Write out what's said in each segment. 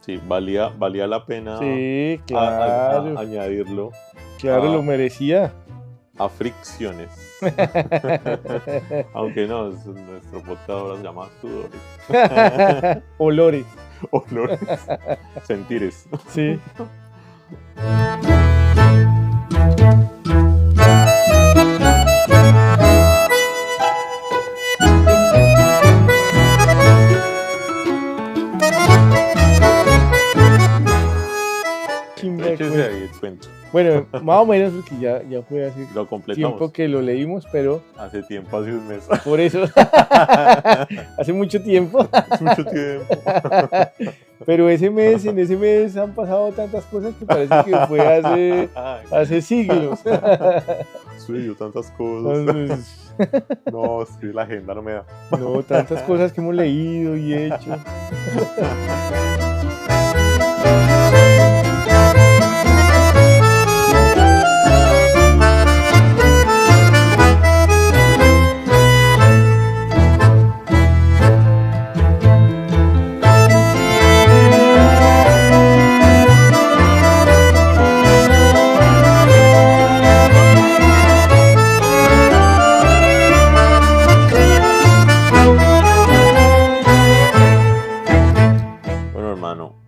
Sí, valía la pena Sí, claro. añadirlo Claro, lo a, merecía. a fricciones. Aunque no, nuestro podcast ahora se llama sudores. Olores. Olores. Sentires. Sí. Échese ahí el cuento. Bueno, más o menos porque ya fue hace Lo completamos. tiempo que lo leímos, pero Hace tiempo, hace un mes. por eso, hace mucho tiempo. Mucho tiempo. Pero en ese mes han pasado tantas cosas que parece que fue hace siglos. Sí, yo tantas cosas. No, sí, la agenda no me da. No, tantas cosas que hemos leído y hecho.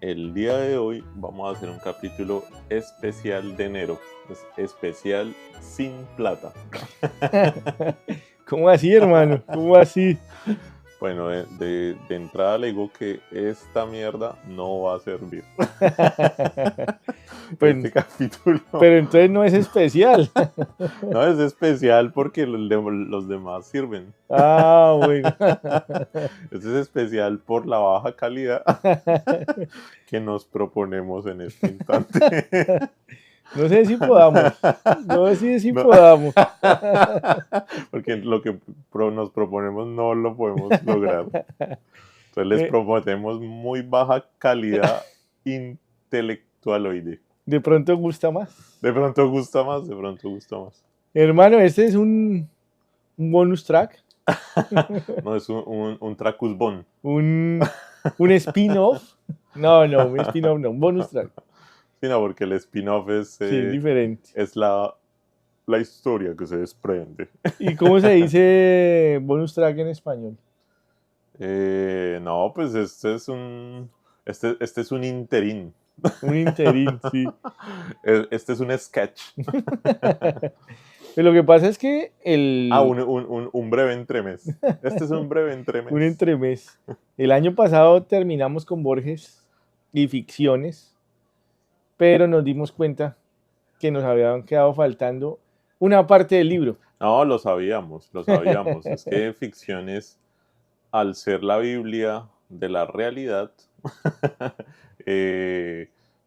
El día de hoy vamos a hacer un capítulo especial de enero, especial sin plata. ¿Cómo así, hermano? ¿Cómo así? Bueno, de entrada le digo que esta mierda no va a servir. Pues, este capítulo. Pero entonces no es especial. No es especial porque los demás sirven. Ah, bueno. Este es especial por la baja calidad que nos proponemos en este instante. No sé si podamos. No sé si podamos. Porque lo que nos proponemos no lo podemos lograr. Entonces les proponemos muy baja calidad intelectualoide. De pronto gusta más. De pronto gusta más, de pronto gusta más. Hermano, este es un bonus track. No, es un tracusbon. Un spin-off. No, un spin-off no, un bonus track. Sí, no, porque el spin-off es, diferente. Es la historia que se desprende. ¿Y cómo se dice bonus track en español? No, pues este es un interín. Un interín, sí. Este es un sketch. Pero lo que pasa es que un breve entremés. Este es un breve entremés. Un entremés. El año pasado terminamos con Borges y ficciones, pero nos dimos cuenta que nos habían quedado faltando una parte del libro. No, lo sabíamos. Es que ficciones, al ser la Biblia de la realidad,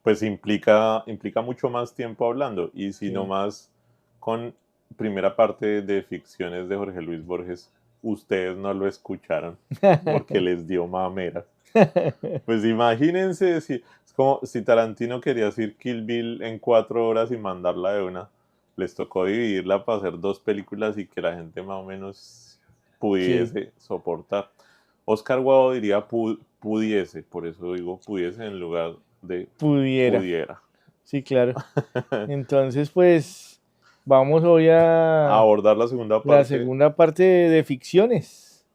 pues implica mucho más tiempo hablando. Y si no más con primera parte de ficciones de Jorge Luis Borges, ustedes no lo escucharon porque les dio mamera. Pues imagínense, es como si Tarantino quería hacer Kill Bill en 4 horas y mandarla de una. Les tocó dividirla para hacer 2 películas y que la gente más o menos pudiese soportar. Oscar Wilde diría pudiese, por eso digo pudiese en lugar de pudiera. Sí, claro. Entonces, pues, vamos hoy a abordar la segunda parte de ficciones,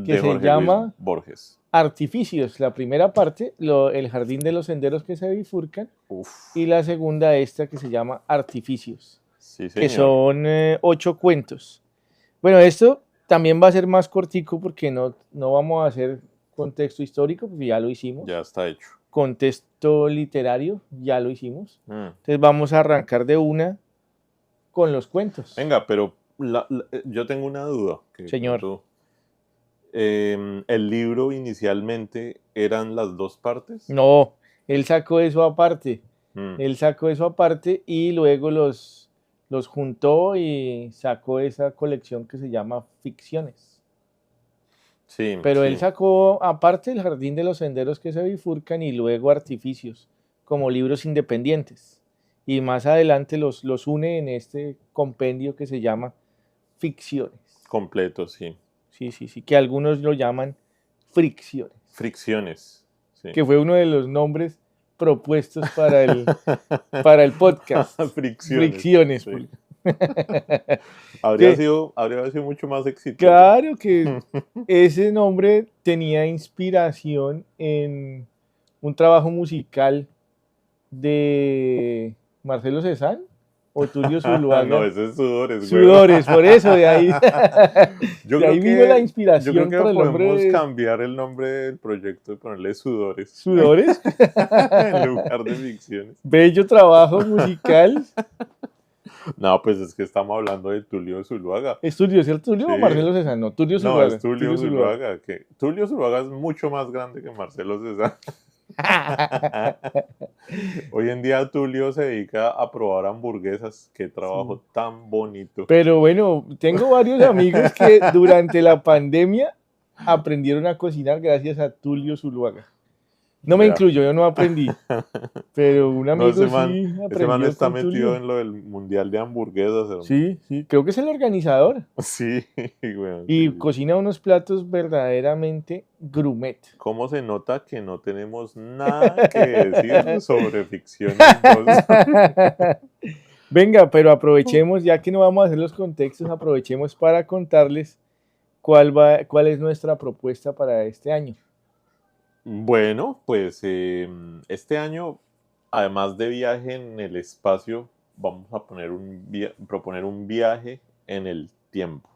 que se llama Borges. Artificios. La primera parte, el jardín de los senderos que se bifurcan. Y la segunda, esta que se llama Artificios. Sí, que son 8 cuentos. Bueno, esto también va a ser más cortico porque no vamos a hacer contexto histórico, porque ya lo hicimos. Ya está hecho. Contexto literario, ya lo hicimos. Entonces vamos a arrancar de una con los cuentos. Venga, pero yo tengo una duda. Señor. ¿El libro inicialmente eran las 2 partes? No, él sacó eso aparte. Él sacó eso aparte y luego los juntó y sacó esa colección que se llama Ficciones. Sí. Pero él sacó aparte el Jardín de los Senderos que se bifurcan y luego Artificios como libros independientes. Y más adelante los une en este compendio que se llama Ficciones. Completo, sí. Sí, que algunos lo llaman fricciones. Fricciones. Sí. que fue uno de los nombres propuestos para el podcast. Fricciones. Sí. Porque- Habría que, sido mucho más exitoso. claro que ese nombre tenía inspiración en un trabajo musical de Marcelo Cezanne o Tulio No, Zuluaga. ese es Sudores, güey. Sudores, por eso, de ahí, Yo de creo ahí vino la que inspiración por el nombre podemos de cambiar el nombre del proyecto y ponerle Sudores Sudores. en lugar de Ficciones. Bello trabajo musical. No, pues es que estamos hablando de Tulio Zuluaga. ¿Es Tulio, cierto? ¿Tulio o Sí. Marcelo Cezanne? No, Tulio No, Zuluaga. es Tulio Zuluaga. Que Tulio Zuluaga es mucho más grande que Marcelo Cezanne. Hoy en día Tulio se dedica a probar hamburguesas. Qué trabajo tan bonito. Pero bueno, tengo varios amigos que durante la pandemia aprendieron a cocinar gracias a Tulio Zuluaga. No me Vea. incluyo, yo no aprendí. Pero un amigo ese man sí aprendió está con metido Tulio. en lo del mundial de hamburguesas. Hermano. Sí, creo que es el organizador. Sí, bueno, Y sí. cocina unos platos verdaderamente grumet. ¿Cómo se nota que no tenemos nada que decir sobre Ficciones 2? Venga, pero aprovechemos, ya que no vamos a hacer los contextos, aprovechemos para contarles cuál es nuestra propuesta para este año. Bueno, pues este año, además de viaje en el espacio, vamos a proponer un viaje en el tiempo.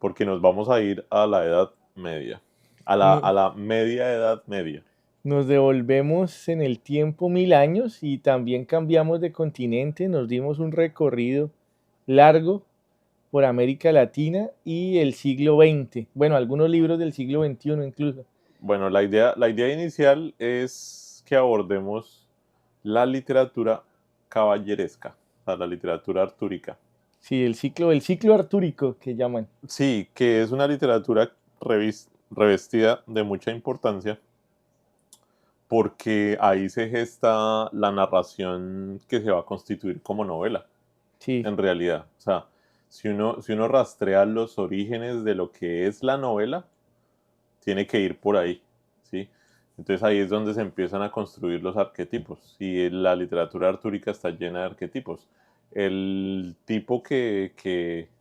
Porque nos vamos a ir a la Edad Media, a la media Edad Media. Nos devolvemos en el tiempo 1000 años y también cambiamos de continente, nos dimos un recorrido largo por América Latina y el siglo XX. Bueno, algunos libros del siglo XXI incluso. Bueno, la idea inicial es que abordemos la literatura caballeresca, o sea, la literatura artúrica. Sí, el ciclo artúrico que llaman. Sí, que es una literatura revestida de mucha importancia porque ahí se gesta la narración que se va a constituir como novela, Sí, en realidad. O sea, si uno rastrea los orígenes de lo que es la novela, tiene que ir por ahí, ¿sí? Entonces ahí es donde se empiezan a construir los arquetipos y la literatura artúrica está llena de arquetipos. El tipo o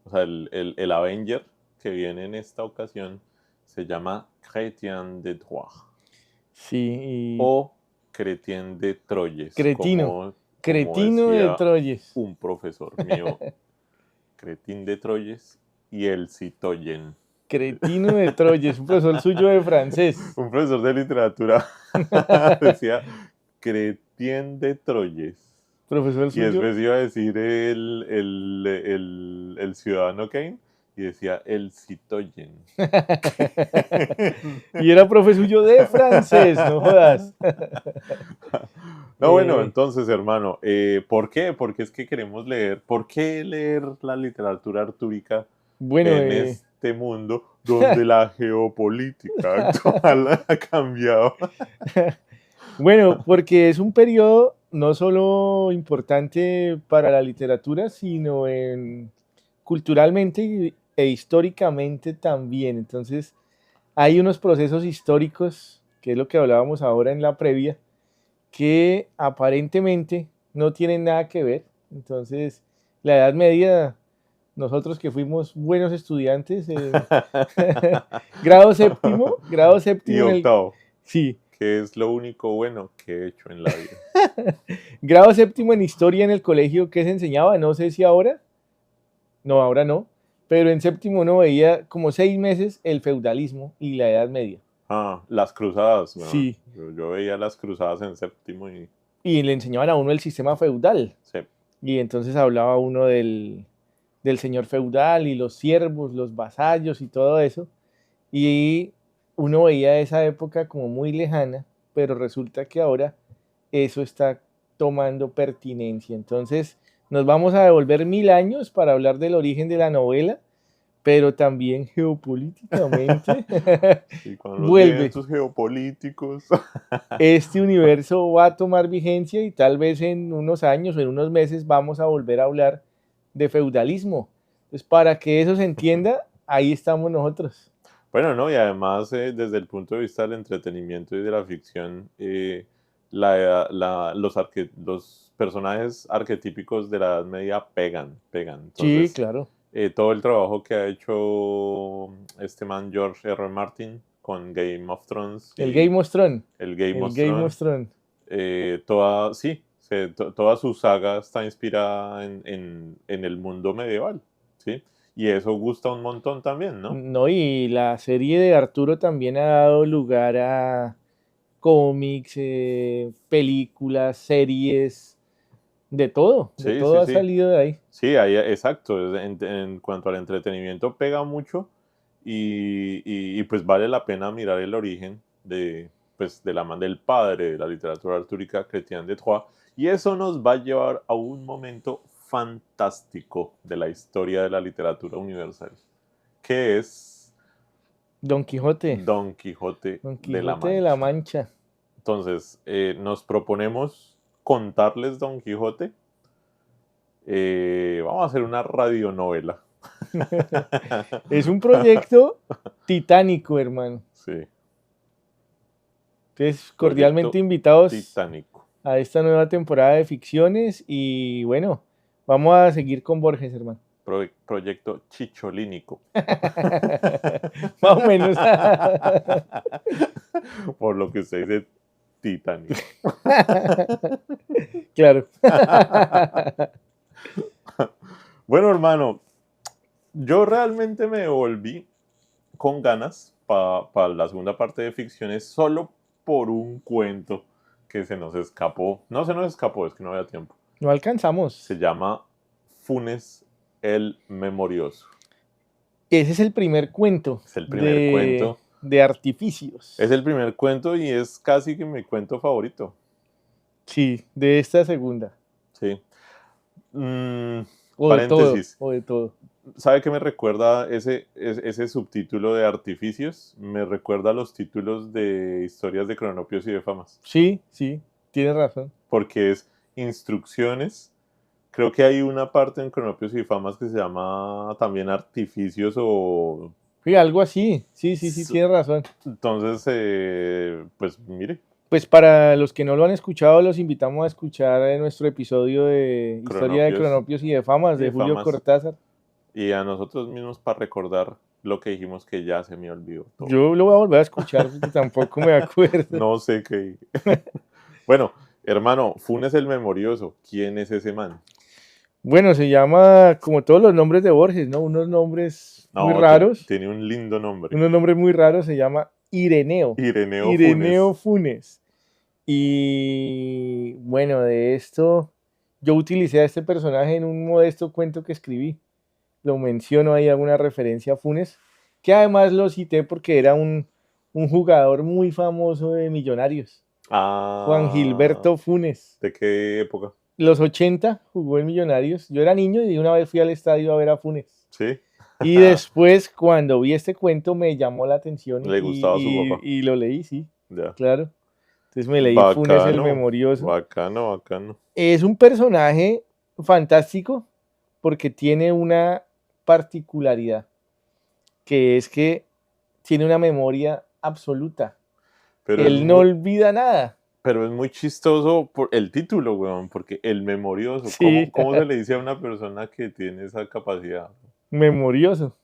sea, el Avenger que viene en esta ocasión se llama Chrétien de Troyes sí. o Chrétien de Troyes. Cretino. Como De decía Troyes. un profesor mío, Chrétien de Troyes y el Citoyen. Cretino de Troyes, un profesor suyo de francés. Un profesor de literatura decía Chrétien de Troyes. Profesor Y suyo. después iba a decir el ciudadano Kane y decía el Citoyen. Y era profe suyo de francés, no jodas. No, bueno, entonces, hermano, ¿por qué? Porque es que queremos leer. ¿Por qué leer la literatura artúrica Bueno, en este mundo donde la geopolítica actual ha cambiado? bueno, porque es un periodo no solo importante para la literatura, sino culturalmente e históricamente también. Entonces, hay unos procesos históricos, que es lo que hablábamos ahora en la previa, que aparentemente no tienen nada que ver. Entonces, la Edad Media, nosotros que fuimos buenos estudiantes, grado séptimo Y octavo, sí, que es lo único bueno que he hecho en la vida. grado séptimo en historia en el colegio, ¿qué se enseñaba? No sé si ahora, no, ahora no, pero en séptimo uno veía como 6 meses el feudalismo y la Edad Media. Las cruzadas. Bueno, Sí. Yo veía las cruzadas en séptimo Y le enseñaban a uno el sistema feudal. Sí. Y entonces hablaba uno del señor feudal y los siervos, los vasallos y todo eso. Y uno veía esa época como muy lejana, pero resulta que ahora eso está tomando pertinencia. Entonces nos vamos a devolver 1000 años para hablar del origen de la novela, pero también geopolíticamente Y cuando los vuelve. vientos geopolíticos. Este universo va a tomar vigencia y tal vez en unos años o en unos meses vamos a volver a hablar de feudalismo. Entonces, para que eso se entienda, ahí estamos nosotros. Bueno, ¿no? Y además, desde el punto de vista del entretenimiento y de la ficción, los personajes arquetípicos de la Edad Media pegan. Sí, Entonces, claro. todo el trabajo que ha hecho este man George R. R. Martin con Game of Thrones El y Game of Thrones. el Game El of Game Thrones, of Thrones. toda su saga está inspirada en el mundo medieval, ¿sí? Y eso gusta un montón también, ¿no? No, y la serie de Arturo también ha dado lugar a cómics, películas, series, de Sí, todo sí, ha sí. salido de ahí. Sí, ahí, exacto. En cuanto al entretenimiento pega mucho y, pues vale la pena mirar el origen pues, de la mano del padre de la literatura artúrica, Chrétien de Troyes. Y eso nos va a llevar a un momento fantástico de la historia de la literatura universal, que es Don Quijote, Don Quijote Don de la Quijote de la Mancha. Mancha. Entonces, nos proponemos contarles Don Quijote. Vamos a hacer una radionovela. Es un proyecto titánico, hermano. Sí, Entonces, cordialmente proyecto invitados titánico. a esta nueva temporada de ficciones y bueno, vamos a seguir con Borges, hermano. Proyecto chicholínico. Más o menos. Por lo que usted dice Titanic. Claro. Bueno, hermano, yo realmente me volví con ganas para la segunda parte de ficciones solo por un cuento que se nos escapó. No se nos escapó, es que no había tiempo. No alcanzamos. Se llama Funes el Memorioso. Ese es el primer cuento. Es el primer cuento. De artificios. Es el primer cuento y es casi que mi cuento favorito. Sí, de esta segunda. Sí. O Paréntesis. de todo, o de todo. ¿Sabe qué me recuerda ese subtítulo de artificios? Me recuerda a los títulos de historias de cronopios y de famas. Sí, sí, tienes razón. Porque es instrucciones. Creo que hay una parte en cronopios y famas que se llama también artificios o... Sí, algo así. Sí, tienes razón. Entonces, pues mire. Pues para los que no lo han escuchado, los invitamos a escuchar nuestro episodio de Historia de Cronopios y de Famas de Julio Cortázar. Y a nosotros mismos para recordar lo que dijimos que ya se me olvidó todo. Yo lo voy a volver a escuchar porque tampoco me acuerdo. No sé qué. Bueno, hermano, Funes el Memorioso. ¿Quién es ese man? Bueno, se llama como todos los nombres de Borges, ¿no? Unos nombres muy raros. Tiene un lindo nombre. Unos nombres muy raros, se llama Ireneo. Ireneo Funes. Y bueno, de esto yo utilicé a este personaje en un modesto cuento que escribí. Lo menciono ahí, alguna referencia a Funes, que además lo cité porque era un jugador muy famoso de Millonarios. Juan Gilberto Funes. ¿De qué época? Los 80 jugó en Millonarios. Yo era niño y una vez fui al estadio a ver a Funes. Sí. Y después, cuando vi este cuento, me llamó la atención. Le gustaba su papá. Y lo leí, sí. Ya. Claro. Entonces me leí Funes el Memorioso. Bacano. Es un personaje fantástico porque tiene una particularidad, que es que tiene una memoria absoluta. Pero él no olvida nada. Pero es muy chistoso por el título, weón, porque el memorioso. Sí. ¿Cómo se le dice a una persona que tiene esa capacidad? Memorioso.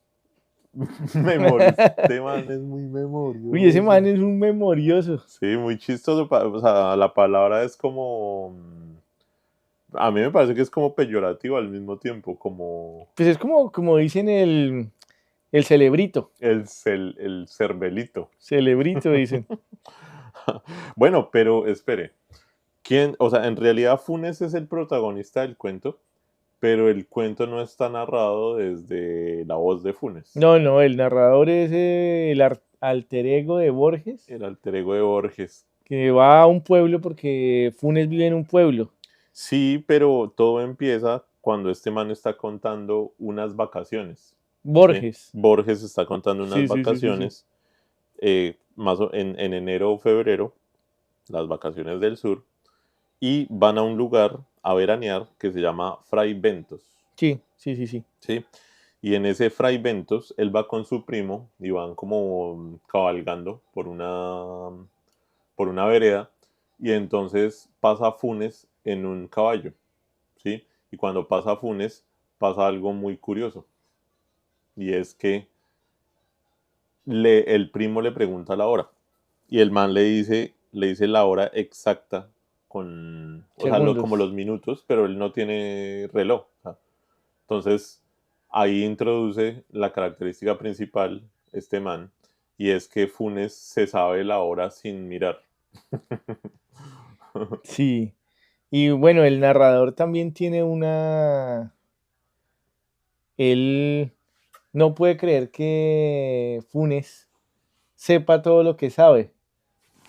Este man es muy memorioso. Uy, ese man es un memorioso. Sí, muy chistoso. O sea, la palabra es como... A mí me parece que es como peyorativo al mismo tiempo, como... Pues es como dicen el celebrito. El cervelito. Celebrito, dicen. Bueno, pero espere. O sea, en realidad Funes es el protagonista del cuento, pero el cuento no está narrado desde la voz de Funes. No, el narrador es el alter ego de Borges. El alter ego de Borges. Que va a un pueblo porque Funes vive en un pueblo. Sí, pero todo empieza cuando este man está contando unas vacaciones. Borges. ¿Sí? Borges está contando unas vacaciones. En enero o febrero, las vacaciones del sur, y van a un lugar a veranear que se llama Fray Bentos. Sí. ¿Sí? Y en ese Fray Bentos, él va con su primo y van como cabalgando por una vereda y entonces pasa Funes en un caballo, ¿sí? Y cuando pasa Funes pasa algo muy curioso y es que el primo le pregunta la hora y el man le dice la hora exacta con, o sea, como Segundos. los minutos, pero él no tiene reloj. O sea, entonces, ahí introduce la característica principal, este man, y es que Funes se sabe la hora sin mirar. Sí. Y bueno, el narrador también tiene él no puede creer que Funes sepa todo lo que sabe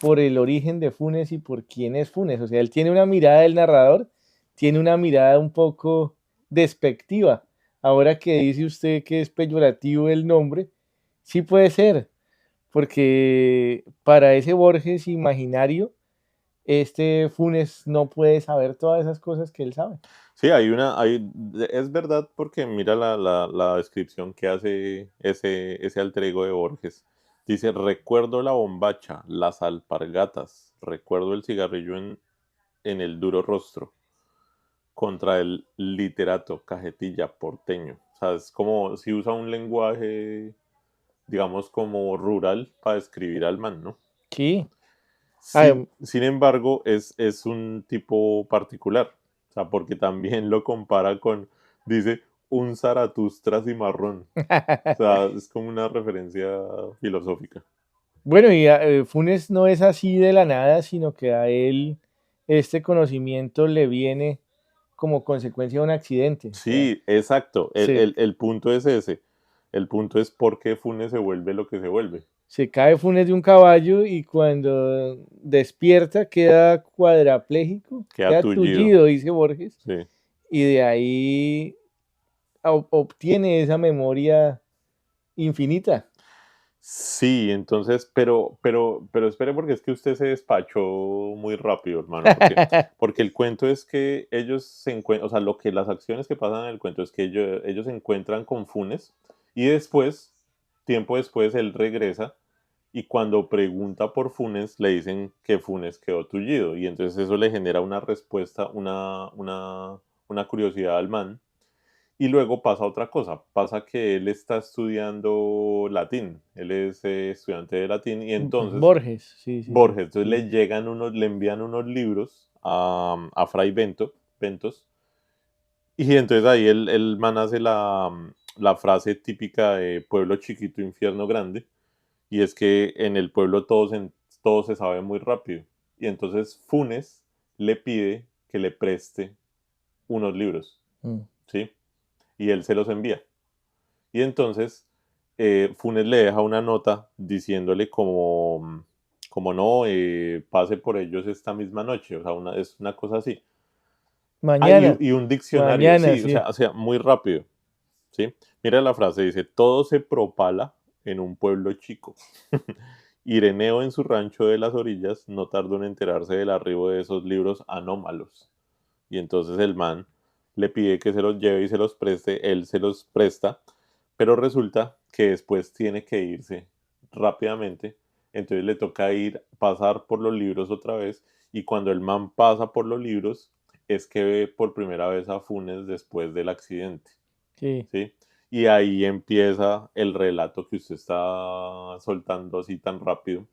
por el origen de Funes y por quién es Funes. O sea, él tiene una mirada del narrador, tiene una mirada un poco despectiva. Ahora que dice usted que es peyorativo el nombre, sí puede ser, porque para ese Borges imaginario, este Funes no puede saber todas esas cosas que él sabe. Sí, es verdad porque mira la descripción que hace ese alter ego de Borges. Dice, recuerdo la bombacha, las alpargatas, recuerdo el cigarrillo en el duro rostro, contra el literato, cajetilla, porteño. O sea, es como si usa un lenguaje, digamos, como rural para describir al man, ¿no? Sí. Sin, Ah, sin embargo, es un tipo particular, o sea, porque también lo compara dice, un Zaratustra cimarrón. O sea, es como una referencia filosófica. bueno, y Funes no es así de la nada, sino que a él este conocimiento le viene como consecuencia de un accidente. O sea, Sí, exacto. El, se, el, el punto es ese. El punto es por qué Funes se vuelve lo que se vuelve. se cae Funes de un caballo y cuando despierta queda cuadrapléjico, Queda queda tullido. tullido, dice Borges, Sí. y de ahí obtiene esa memoria infinita. Sí, entonces, pero espere porque es que usted se despachó muy rápido, hermano, porque el cuento es que ellos se encuentran, o sea, las acciones que pasan en el cuento es que ellos se encuentran con Funes y después, tiempo después, él regresa y cuando pregunta por Funes, le dicen que Funes quedó tullido y entonces eso le genera una respuesta, una curiosidad al man y luego pasa otra cosa, pasa que él está estudiando latín, él es estudiante de latín y entonces Borges, sí, sí, sí. Borges, entonces le envían unos libros a Fray Bentos y entonces ahí el man hace la frase típica de pueblo chiquito, infierno grande y es que en el pueblo todo se sabe muy rápido y entonces Funes le pide que le preste unos libros, Mm. ¿sí? Y él se los envía. Y entonces Funes le deja una nota diciéndole como no, pase por ellos esta misma noche, o sea, es una cosa así. Ah, Mañana, y un diccionario, mañana, sí, o sí. sea, muy rápido, ¿sí? Mira la frase, dice, todo se propala en un pueblo chico. Ireneo en su rancho de las orillas no tardó en enterarse del arribo de esos libros anómalos. Y entonces el man le pide que se los lleve y se los preste, él se los presta, pero resulta que después tiene que irse rápidamente, entonces le toca pasar por los libros otra vez, y cuando el man pasa por los libros, es que ve por primera vez a Funes después del accidente, Sí. ¿sí? Y ahí empieza el relato que usted está soltando así tan rápido,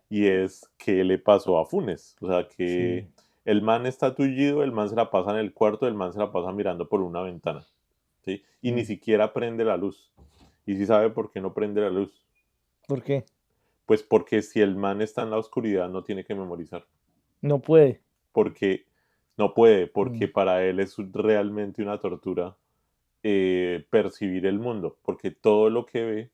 y es qué le pasó a Funes. O sea, que Sí. el man está tullido, el man se la pasa en el cuarto, el man se la pasa mirando por una ventana, ¿sí? Y ni Mm. siquiera prende la luz. ¿Y si sabe por qué no prende la luz? ¿Por qué? Pues porque si el man está en la oscuridad no tiene que memorizar. No puede. Porque no puede, porque Mm. para él es realmente una tortura percibir el mundo, porque todo lo que ve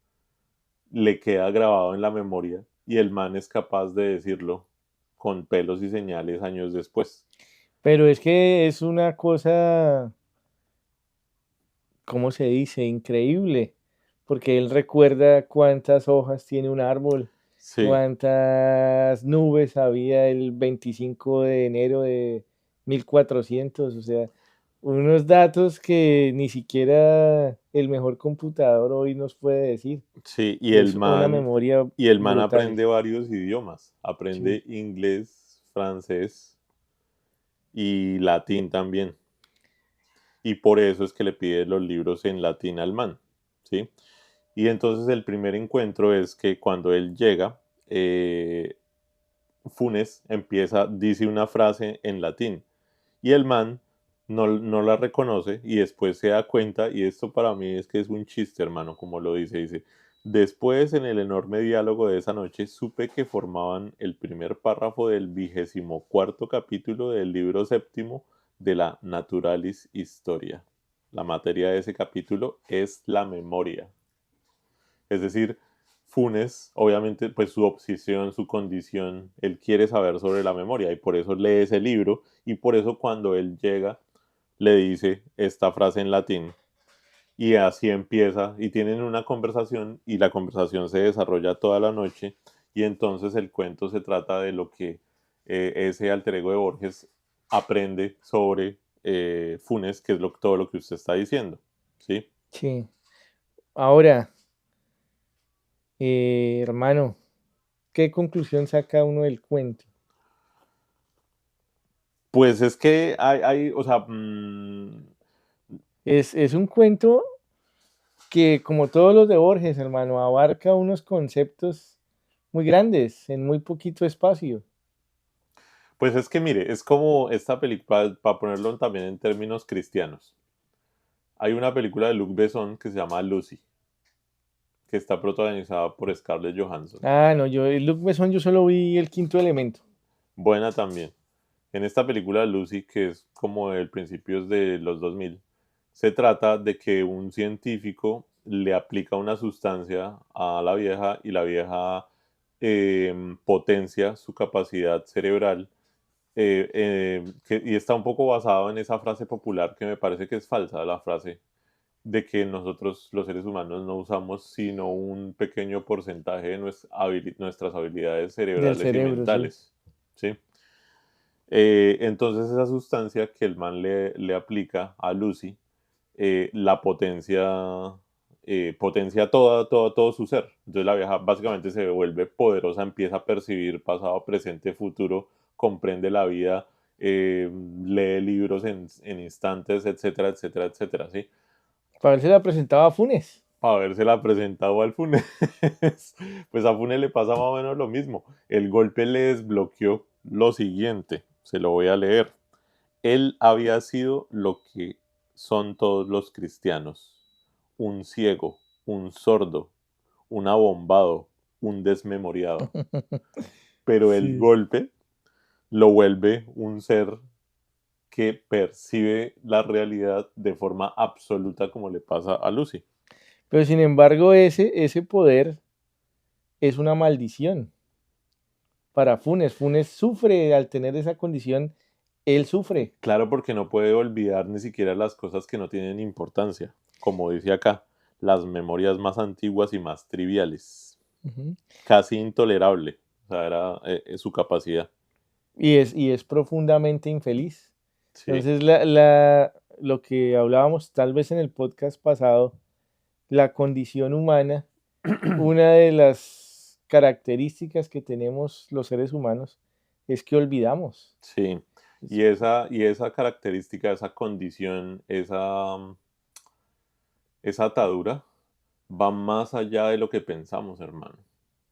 le queda grabado en la memoria y el man es capaz de decirlo con pelos y señales años después. Pero es que es una cosa, ¿cómo se dice? Increíble, porque él recuerda cuántas hojas tiene un árbol, Sí, cuántas nubes había el 25 de enero de 1400, o sea, unos datos que ni siquiera el mejor computador hoy nos puede decir. Sí, Es una memoria y el man brutal. aprende varios idiomas. Sí, Aprende inglés, francés y latín también. Y por eso es que le pide los libros en latín al man, ¿sí? Y entonces el primer encuentro es que cuando él llega, Funes dice una frase en latín y el man no la reconoce y después se da cuenta, y esto para mí es que es un chiste, hermano, como lo dice, después en el enorme diálogo de esa noche supe que formaban el primer párrafo del 24º capítulo del libro séptimo de la Naturalis Historia. La materia de ese capítulo es la memoria. Es decir, Funes, obviamente, pues su obsesión, su condición, él quiere saber sobre la memoria y por eso lee ese libro y por eso cuando él llega le dice esta frase en latín y así empieza y tienen una conversación y la conversación se desarrolla toda la noche y entonces el cuento se trata de lo que ese alter ego de Borges aprende sobre Funes, que es todo lo que usted está diciendo, ¿sí? sí. Ahora, hermano, ¿qué conclusión saca uno del cuento? Pues es que o sea, Es un cuento que, como todos los de Borges, hermano, abarca unos conceptos muy grandes en muy poquito espacio. pues es que mire, es como esta película, para ponerlo también en términos cristianos. Hay una película de Luc Besson que se llama Lucy, que está protagonizada por Scarlett Johansson. Ah, no, el Luc Besson, yo solo vi El Quinto Elemento. Buena también. En esta película Lucy, que es como de principios de los 2000, se trata de que un científico le aplica una sustancia a la vieja y la vieja potencia su capacidad cerebral y está un poco basado en esa frase popular que me parece que es falsa, la frase de que nosotros los seres humanos no usamos sino un pequeño porcentaje de nuestras habilidades Del cerebrales y cerebro, sí. mentales, ¿sí? Entonces esa sustancia que el man le aplica a Lucy, la potencia todo su ser. Entonces la vieja básicamente se vuelve poderosa, empieza a percibir pasado, presente, futuro, comprende la vida, lee libros en instantes, etcétera, etcétera, etcétera, ¿sí? Para él se la presentaba a Funes. Para habérsela presentado al Funes. Pues a Funes le pasa más o menos lo mismo. El golpe le desbloqueó lo siguiente, se lo voy a leer. Él había sido lo que son todos los cristianos, un ciego, un sordo, un abombado, un desmemoriado. Pero el Sí. golpe lo vuelve un ser que percibe la realidad de forma absoluta como le pasa a Lucy. Pero sin embargo, ese poder es una maldición para Funes. Funes sufre al tener esa condición, él sufre. Claro, porque no puede olvidar ni siquiera las cosas que no tienen importancia. Como dice acá, las memorias más antiguas y más triviales. Ujú. Casi intolerable. O sea, era su capacidad. Y es profundamente infeliz. Sí. Entonces, lo que hablábamos tal vez en el podcast pasado, la condición humana, una de las características que tenemos los seres humanos es que olvidamos. Sí. Es- Y esa característica, esa condición, esa atadura, va más allá de lo que pensamos, hermano.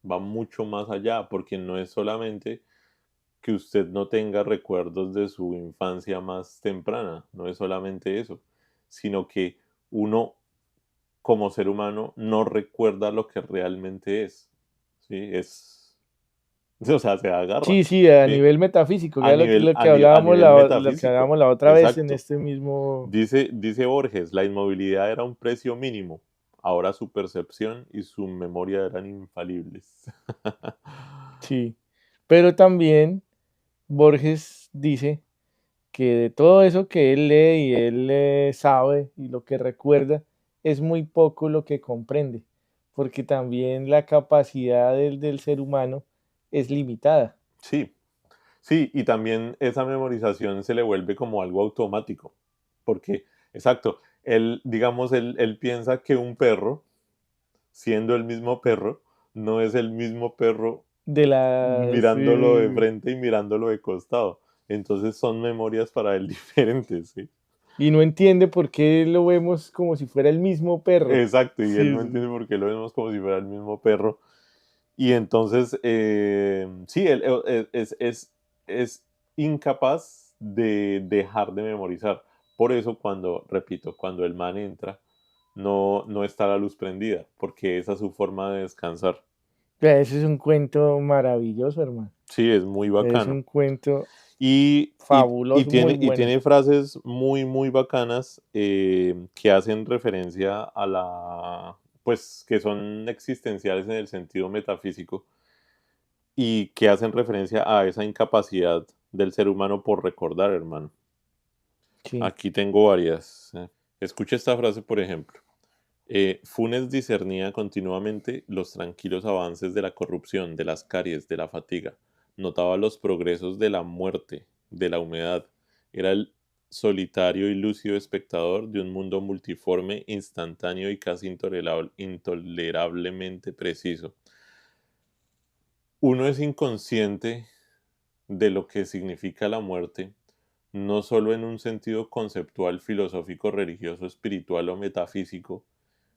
Va mucho más allá, porque no es solamente que usted no tenga recuerdos de su infancia más temprana, no es solamente eso, sino que uno como ser humano no recuerda lo que realmente es, ¿sí? O sea, se agarra, Sí, sí, a ¿sí? nivel metafísico, que A era lo, nivel, lo a, que ni- a hablábamos nivel lo que metafísico, hablábamos la otra vez en exacto. este mismo. Dice Borges, la inmovilidad era un precio mínimo, ahora su percepción y su memoria eran infalibles. Sí, pero también Borges dice que de todo eso que él lee y él sabe y lo que recuerda, es muy poco lo que comprende, porque también la capacidad del ser humano es limitada. Sí, sí, y también esa memorización se le vuelve como algo automático, porque, exacto, Él, digamos, él piensa que un perro, siendo el mismo perro, no es el mismo perro De la... Sí, mirándolo de sí, sí. frente y mirándolo de costado. Entonces son memorias para él diferentes, ¿sí? Y no entiende por qué lo vemos como si fuera el mismo perro. Exacto, y él Sí, no sí. entiende por qué lo vemos como si fuera el mismo perro. Y entonces, sí, él es incapaz de dejar de memorizar. Por eso cuando, repito, cuando el man entra, no está la luz prendida, porque esa es su forma de descansar. Vea, ese es un cuento maravilloso, hermano. Sí, es muy Es bacano. un cuento Y fabuloso, muy bueno. tiene frases muy, muy bacanas que hacen referencia pues, que son existenciales en el sentido metafísico y que hacen referencia a esa incapacidad del ser humano por recordar, hermano. Sí. Aquí tengo varias. Escucha esta frase, por ejemplo. Funes discernía continuamente los tranquilos avances de la corrupción, de las caries, de la fatiga. Notaba los progresos de la muerte, de la humedad. Era el solitario y lúcido espectador de un mundo multiforme, instantáneo y casi intolerablemente preciso. Uno es inconsciente de lo que significa la muerte, no solo en un sentido conceptual, filosófico, religioso, espiritual o metafísico,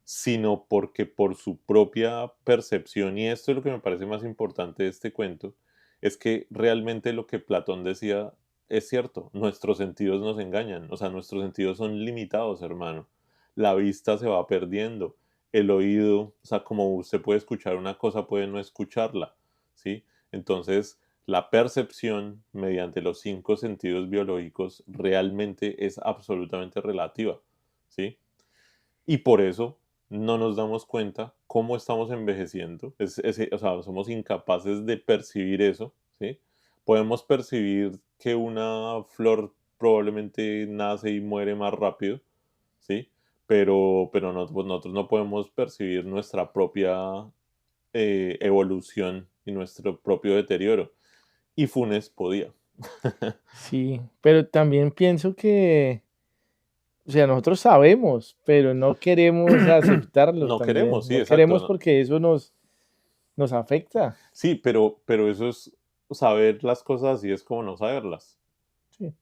sino porque por su propia percepción, y esto es lo que me parece más importante de este cuento, es que realmente lo que Platón decía es cierto, nuestros sentidos nos engañan, o sea, nuestros sentidos son limitados, hermano. La vista se va perdiendo, el oído, o sea, como usted puede escuchar una cosa, puede no escucharla, ¿sí? Entonces, la percepción mediante los cinco sentidos biológicos realmente es absolutamente relativa, ¿sí? Y por eso no nos damos cuenta cómo estamos envejeciendo. O sea, somos incapaces de percibir eso, ¿sí? Podemos percibir que una flor probablemente nace y muere más rápido, ¿sí? Pero pues nosotros no podemos percibir nuestra propia evolución y nuestro propio deterioro. Y Funes podía. Sí, pero también pienso que, o sea, nosotros sabemos, pero no queremos aceptarlo No queremos, también. sí, No exacto. queremos porque eso nos afecta. Sí, pero eso es saber las cosas y es como no saberlas. Sí.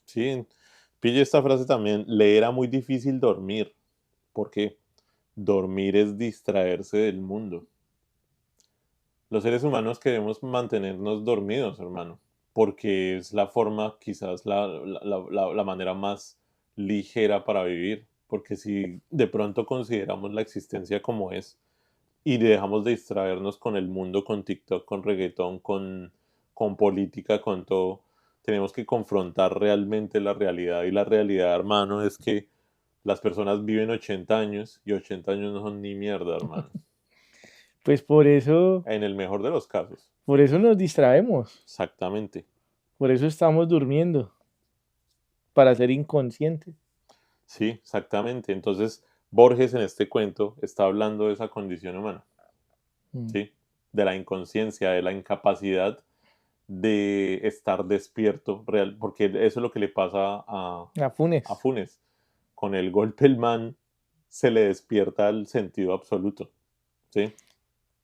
Sí, pille esta frase también. Le era muy difícil dormir, porque dormir es distraerse del mundo. Los seres humanos queremos mantenernos dormidos, hermano, porque es la forma, quizás la manera más ligera para vivir. Porque si de pronto consideramos la existencia como es y dejamos de distraernos con el mundo, con TikTok, con reggaetón, con política, con todo, tenemos que confrontar realmente la realidad. Y la realidad, hermano, es que las personas viven 80 años y 80 años no son ni mierda, hermano. Pues En el mejor de los casos. por eso nos distraemos, Exactamente. por eso estamos durmiendo, para ser inconscientes. Sí, exactamente. Entonces, Borges en este cuento está hablando de esa condición humana, Mm. ¿sí? De la inconsciencia, de la incapacidad de estar despierto real, porque eso es lo que le pasa A a Funes. Funes. Con el golpe el man se le despierta el sentido absoluto, ¿sí?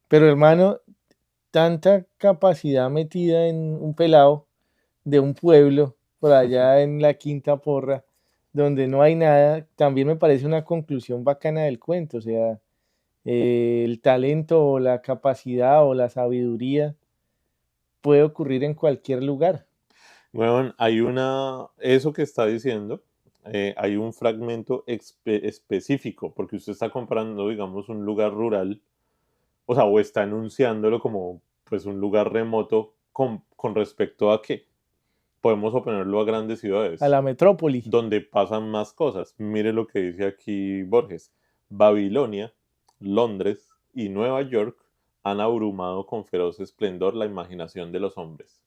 Pero hermano, tanta capacidad metida en un pelado de un pueblo por allá en la Quinta Porra, donde no hay nada, también me parece una conclusión bacana del cuento. O sea, el talento o la capacidad o la sabiduría puede ocurrir en cualquier lugar. Bueno, eso que está diciendo, hay un fragmento específico, porque usted está comparando, digamos, un lugar rural, o sea, o está enunciándolo como, pues, un lugar remoto con respecto a qué. Podemos oponerlo a grandes A ciudades, la metrópoli. donde pasan más cosas. Mire lo que dice aquí Borges. Babilonia, Londres y Nueva York han abrumado con feroz esplendor la imaginación de los hombres.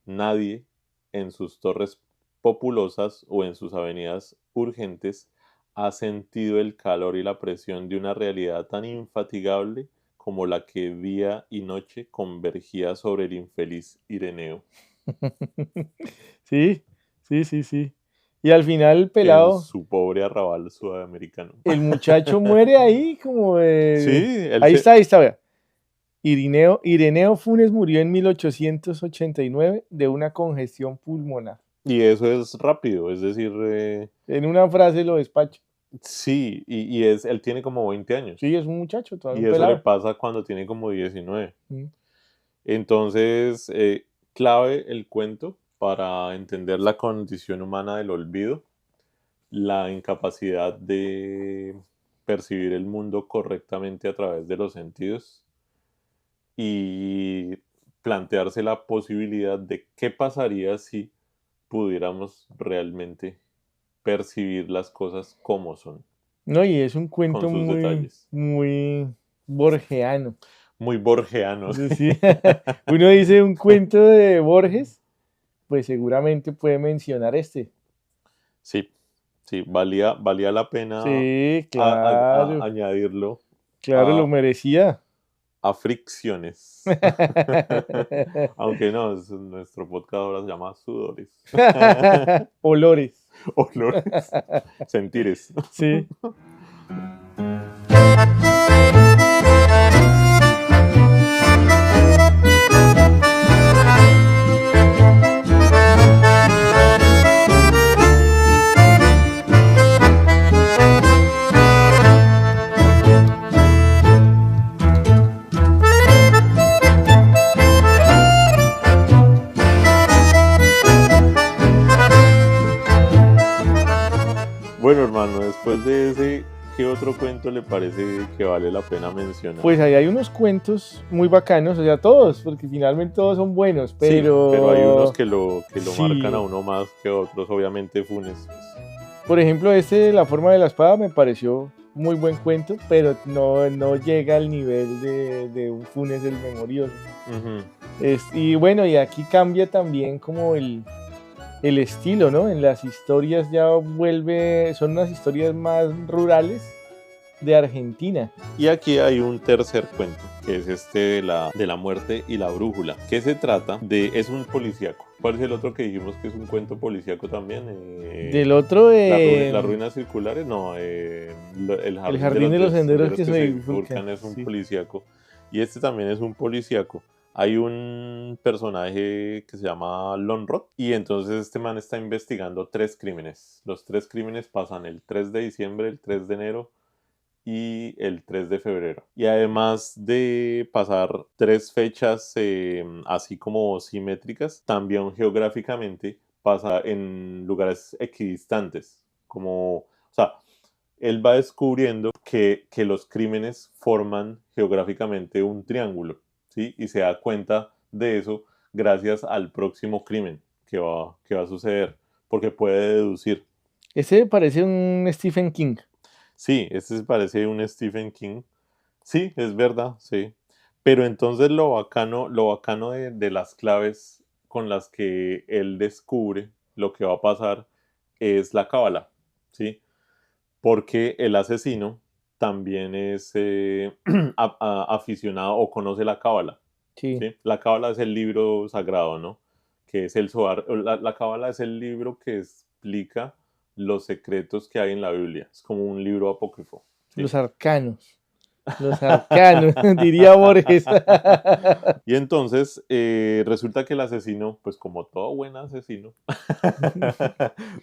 Nadie en sus torres populosas o en sus avenidas urgentes ha sentido el calor y la presión de una realidad tan infatigable como la que día y noche convergía sobre el infeliz Ireneo. Sí, sí, sí, sí. Y al final el pelado, su pobre arrabal sudamericano. el muchacho muere ahí como Sí, de... Ahí está, vea. Ireneo Funes murió en 1889 de una congestión pulmonar. y eso es rápido, es decir, En una frase lo despacho. sí, él tiene como 20 años. Sí, es un muchacho, todavía Y un eso le pelado. pasa cuando tiene como 19. Mm. Entonces, clave el cuento para entender la condición humana del olvido, la incapacidad de percibir el mundo correctamente a través de los sentidos y plantearse la posibilidad de qué pasaría si pudiéramos realmente percibir las cosas como son, No, y es un con cuento sus muy, detalles. muy borgiano. Muy borgiano. Es decir, uno dice un cuento de Borges, pues seguramente puede mencionar este. Sí, sí, valía la pena Sí, claro, añadirlo claro, lo a, merecía. a fricciones. Aunque no, nuestro podcast ahora se llama sudores. Olores. Olores. Sentires. Sí. Bueno, hermano, después de ese, ¿qué otro cuento le parece que vale la pena mencionar? Pues ahí hay unos cuentos muy bacanos, o sea, todos, porque finalmente todos son buenos, pero... Sí, pero hay unos que lo Sí. marcan a uno más que otros, obviamente Funes. Por ejemplo, La forma de la espada me pareció muy buen cuento, pero no llega al nivel de un Funes el Memorioso. Ujú. Y bueno, y aquí cambia también como el estilo, ¿no? En las historias son unas historias más rurales de Argentina. Y aquí hay un tercer cuento, que es este de la muerte y la brújula, que se trata es un policíaco. ¿Cuál es el otro que dijimos que es un cuento policíaco también? Del otro, Las ruinas circulares, no, el jardín de los senderos que se bifurcan es un policíaco. Y este también es un policíaco. Hay un personaje que se llama Lonrod y entonces este man está investigando 3 crímenes. Los 3 crímenes pasan el 3 de diciembre, el 3 de enero y el 3 de febrero. Y además de pasar 3 fechas así como simétricas, también geográficamente pasa en lugares equidistantes. O sea, él va descubriendo que los crímenes forman geográficamente un triángulo, ¿sí? Y se da cuenta de eso gracias al próximo crimen que va a suceder, porque puede deducir. Ese parece un Stephen King. Sí, este se parece a un Stephen King. Sí, es verdad, sí. Pero entonces lo bacano de las claves con las que él descubre lo que va a pasar es la cábala, ¿sí? Porque el asesino también es aficionado o conoce la cábala, Sí. ¿sí? La cábala es el libro sagrado, ¿no? Que es el Zohar. La cábala es el libro que explica los secretos que hay en la Biblia. Es como un libro apócrifo. ¿sí? Los arcanos, diría Borges. Y entonces resulta que el asesino, pues como todo buen asesino,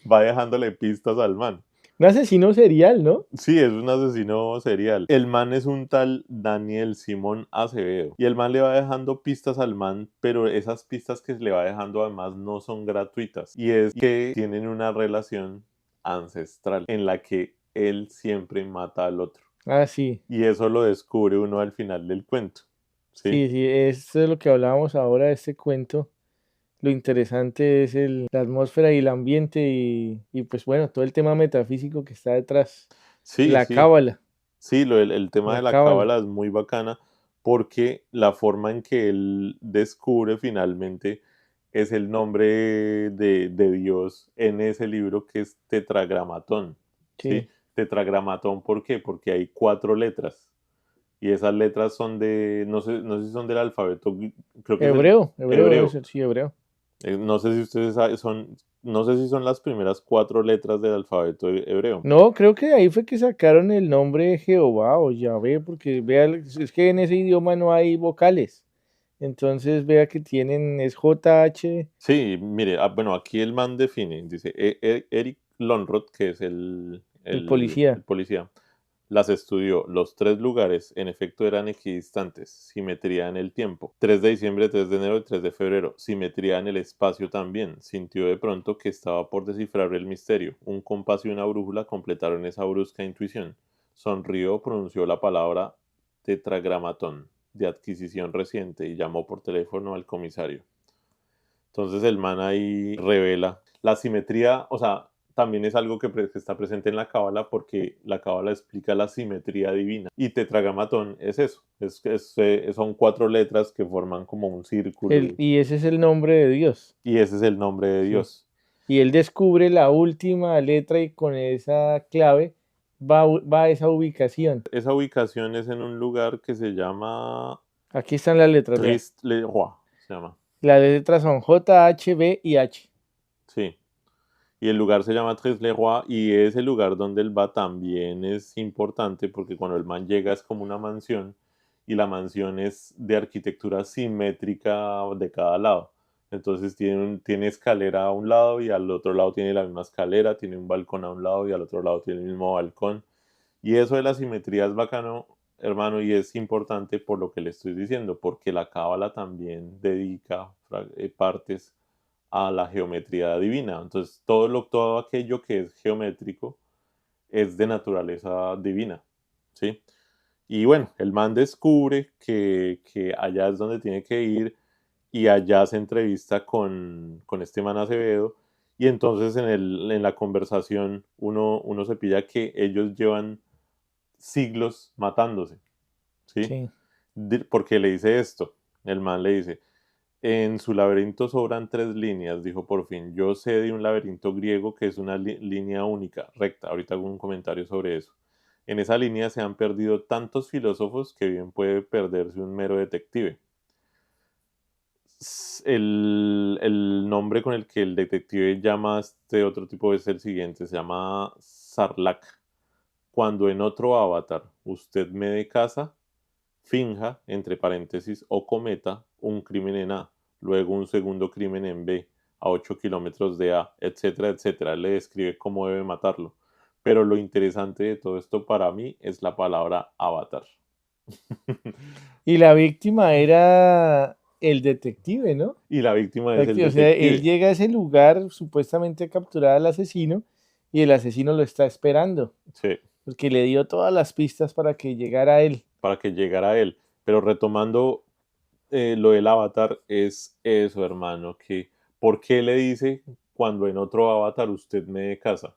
va dejándole pistas al man. Un asesino serial, ¿no? Sí, es un asesino serial. El man es un tal Daniel Simón Acevedo. Y el man le va dejando pistas al man, pero esas pistas que le va dejando además no son gratuitas. Y es que tienen una relación ancestral en la que él siempre mata al otro. Ah, sí. Y eso lo descubre uno al final del cuento. Sí, eso es lo que hablábamos ahora de este cuento. Lo interesante es la atmósfera y el ambiente y pues bueno, todo el tema metafísico que está detrás. Sí, La sí. cábala. Sí, el tema de la cábala es muy bacana porque la forma en que él descubre finalmente es el nombre de Dios en ese libro que es Tetragramatón. ¿sí? Tetragramatón, ¿por qué? Porque hay 4 letras. Y esas letras son no sé si son del alfabeto, creo que Hebreo, es hebreo. sí, hebreo. No sé si ustedes no sé si son las primeras 4 letras del alfabeto hebreo. No, creo que de ahí fue que sacaron el nombre de Jehová o Yahvé, porque vea, es que en ese idioma no hay vocales. Entonces vea que tienen, es JH, Sí, mire, bueno, aquí el man define, dice Eric Lonrod, que es el policía. el policía, las estudió. Los 3 lugares, en efecto, eran equidistantes. Simetría en el tiempo. 3 de diciembre, 3 de enero y 3 de febrero. Simetría en el espacio también. Sintió de pronto que estaba por descifrar el misterio. Un compás y una brújula completaron esa brusca intuición. Sonrió, pronunció la palabra tetragramatón de adquisición reciente y llamó por teléfono al comisario. Entonces el man ahí revela la simetría, o sea, también es algo que está presente en la cábala porque la cábala explica la simetría divina. Y tetragamatón es eso, son 4 letras que forman como un círculo Y ese es el nombre de Dios. y ese es el nombre de Sí. Dios. Y él descubre la última letra y con esa clave va a esa ubicación. Esa ubicación es en un lugar que se llama Aquí están las letras, vea. Trist-le-Roi, se llama. Las letras son J, H, B y H. Sí. Y el lugar se llama Tres-le-Roi y ese lugar donde él va también es importante porque cuando el man llega es como una mansión y la mansión es de arquitectura simétrica de cada lado. Entonces tiene escalera a un lado y al otro lado tiene la misma escalera, tiene un balcón a un lado y al otro lado tiene el mismo balcón. Y eso de la simetría es bacano, hermano, y es importante por lo que le estoy diciendo, porque la cábala también dedica partes a la geometría divina. Entonces, todo aquello que es geométrico es de naturaleza divina, ¿sí? Y bueno, el man descubre que allá es donde tiene que ir y allá se entrevista con este man Acevedo y entonces en la conversación uno se pilla que ellos llevan siglos matándose, ¿sí? Sí. Porque le dice esto, el man le dice, en su laberinto sobran 3 líneas, dijo por fin. Yo sé de un laberinto griego que es una línea única, recta. Ahorita hago un comentario sobre eso. En esa línea se han perdido tantos filósofos que bien puede perderse un mero detective. El nombre con el que el detective llama a este otro tipo es el siguiente, se llama Sarlacc. Cuando en otro avatar usted me dé casa, finja, entre paréntesis, o cometa un crimen en A, luego un segundo crimen en B, a 8 kilómetros de A, etcétera, etcétera. Le describe cómo debe matarlo. Pero lo interesante de todo esto para mí es la palabra avatar. Y la víctima era el detective, ¿no? Y la víctima es el O sea, él detective. llega a ese lugar supuestamente a capturar al asesino y el asesino lo está esperando, Sí, porque le dio todas las pistas para que llegara a él. para que llegara él. Pero retomando lo del avatar, es eso, hermano, que ¿por qué le dice cuando en otro avatar usted me dé casa?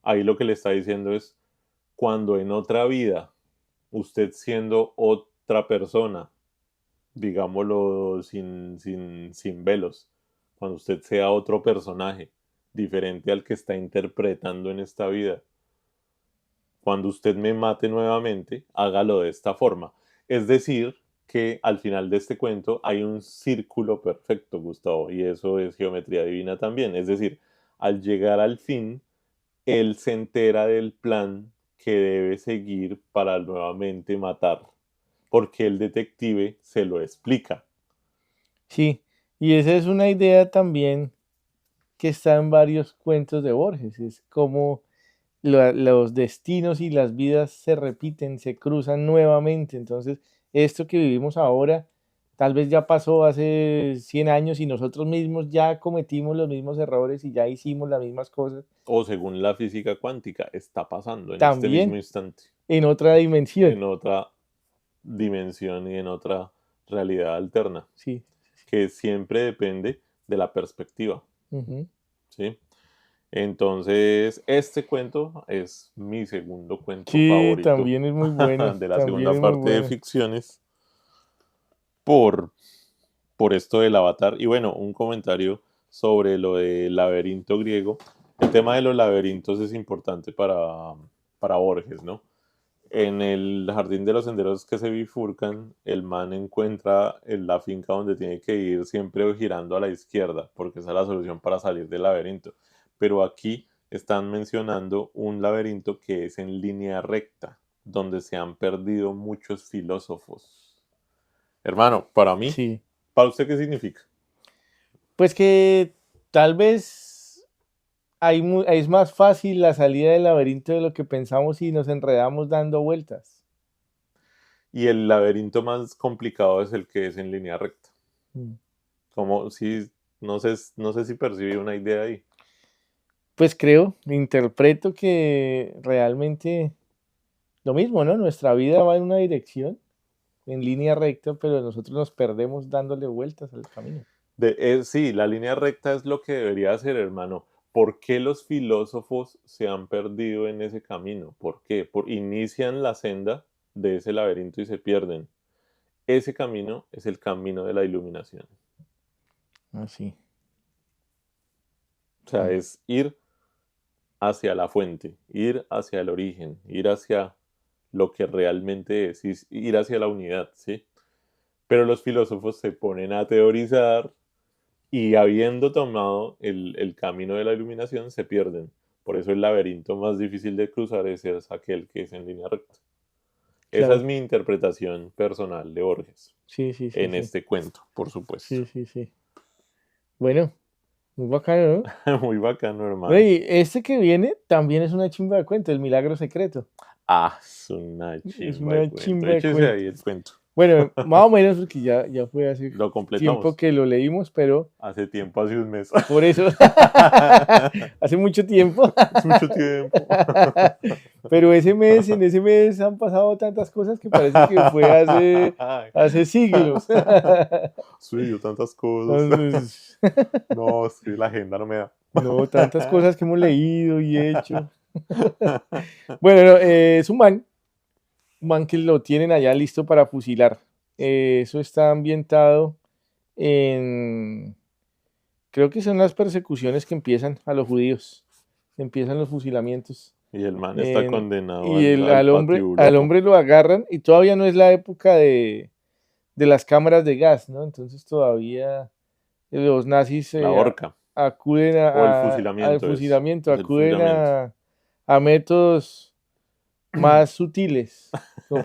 Ahí lo que le está diciendo es cuando en otra vida usted siendo otra persona, digámoslo sin velos, cuando usted sea otro personaje diferente al que está interpretando en esta vida, cuando usted me mate nuevamente, hágalo de esta forma. Es decir, que al final de este cuento hay un círculo perfecto, Gustavo, y eso es geometría divina también. Es decir, al llegar al fin, él se entera del plan que debe seguir para nuevamente matar, porque el detective se lo explica. Sí, y esa es una idea también que está en varios cuentos de Borges, es como los destinos y las vidas se repiten, se cruzan nuevamente. Entonces, esto que vivimos ahora, tal vez ya pasó hace 100 años y nosotros mismos ya cometimos los mismos errores y ya hicimos las mismas cosas, O según la física cuántica, está pasando en este mismo también instante, en otra dimensión. en otra dimensión y en otra realidad alterna, Sí. que siempre depende de la perspectiva, Ujú. ¿sí? Entonces, este cuento es mi segundo cuento Sí, favorito también es muy bueno, de la también segunda es muy parte de bueno. ficciones por, por esto del avatar. Y bueno, un comentario sobre lo del laberinto griego. El tema de los laberintos es importante para Borges, ¿no? En el jardín de los senderos que se bifurcan, el man encuentra en la finca donde tiene que ir siempre girando a la izquierda, porque esa es la solución para salir del laberinto. Pero aquí están mencionando un laberinto que es en línea recta, donde se han perdido muchos filósofos. Hermano, para mí, Sí. ¿para usted qué significa? Pues que tal vez es más fácil la salida del laberinto de lo que pensamos y nos enredamos dando vueltas. Y el laberinto más complicado es el que es en línea recta. Mm. Como si, no sé si percibí una idea ahí. Pues interpreto que realmente lo mismo, ¿no? Nuestra vida va en una dirección, en línea recta, pero nosotros nos perdemos dándole vueltas al camino. Sí, la línea recta es lo que debería hacer, hermano. ¿Por qué los filósofos se han perdido en ese camino? ¿Por qué? Inician la senda de ese laberinto y se pierden. Ese camino es el camino de la iluminación. Así. O sea, es ir hacia la fuente, ir hacia el origen, ir hacia lo que realmente es, ir hacia la unidad, ¿sí? Pero los filósofos se ponen a teorizar y habiendo tomado el camino de la iluminación se pierden. Por eso el laberinto más difícil de cruzar es aquel que es en línea recta. Esa es Claro. mi interpretación personal de Borges Sí, sí, sí, en sí. este cuento, por supuesto. Sí, sí, sí. Bueno, muy bacano, ¿no? Muy bacano, No, hermano. y este que viene también es una chimba de cuento, El Milagro Secreto. Ah, es una Es chimba de una cuento. chimba de Échese cuento. ahí el cuento. Bueno, más o menos porque ya fue hace Lo tiempo completamos. que lo leímos, pero Hace tiempo, hace un mes. por eso, hace mucho tiempo. Es mucho tiempo. Pero en ese mes han pasado tantas cosas que parece que fue hace siglos. Sí, yo tantas cosas. Entonces, No, es que la agenda no me da. no, tantas cosas que hemos leído y hecho. Bueno, no, es un man que lo tienen allá listo para fusilar. Eso está ambientado en, creo que son las persecuciones que empiezan a los judíos, empiezan los fusilamientos. Y el man está condenado Y al al patiburro. hombre lo agarran y todavía no es la época de las cámaras de gas, ¿no? Entonces todavía los nazis La horca. acuden O el al fusilamiento es. fusilamiento, Es el acuden fusilamiento. a métodos más sutiles, como,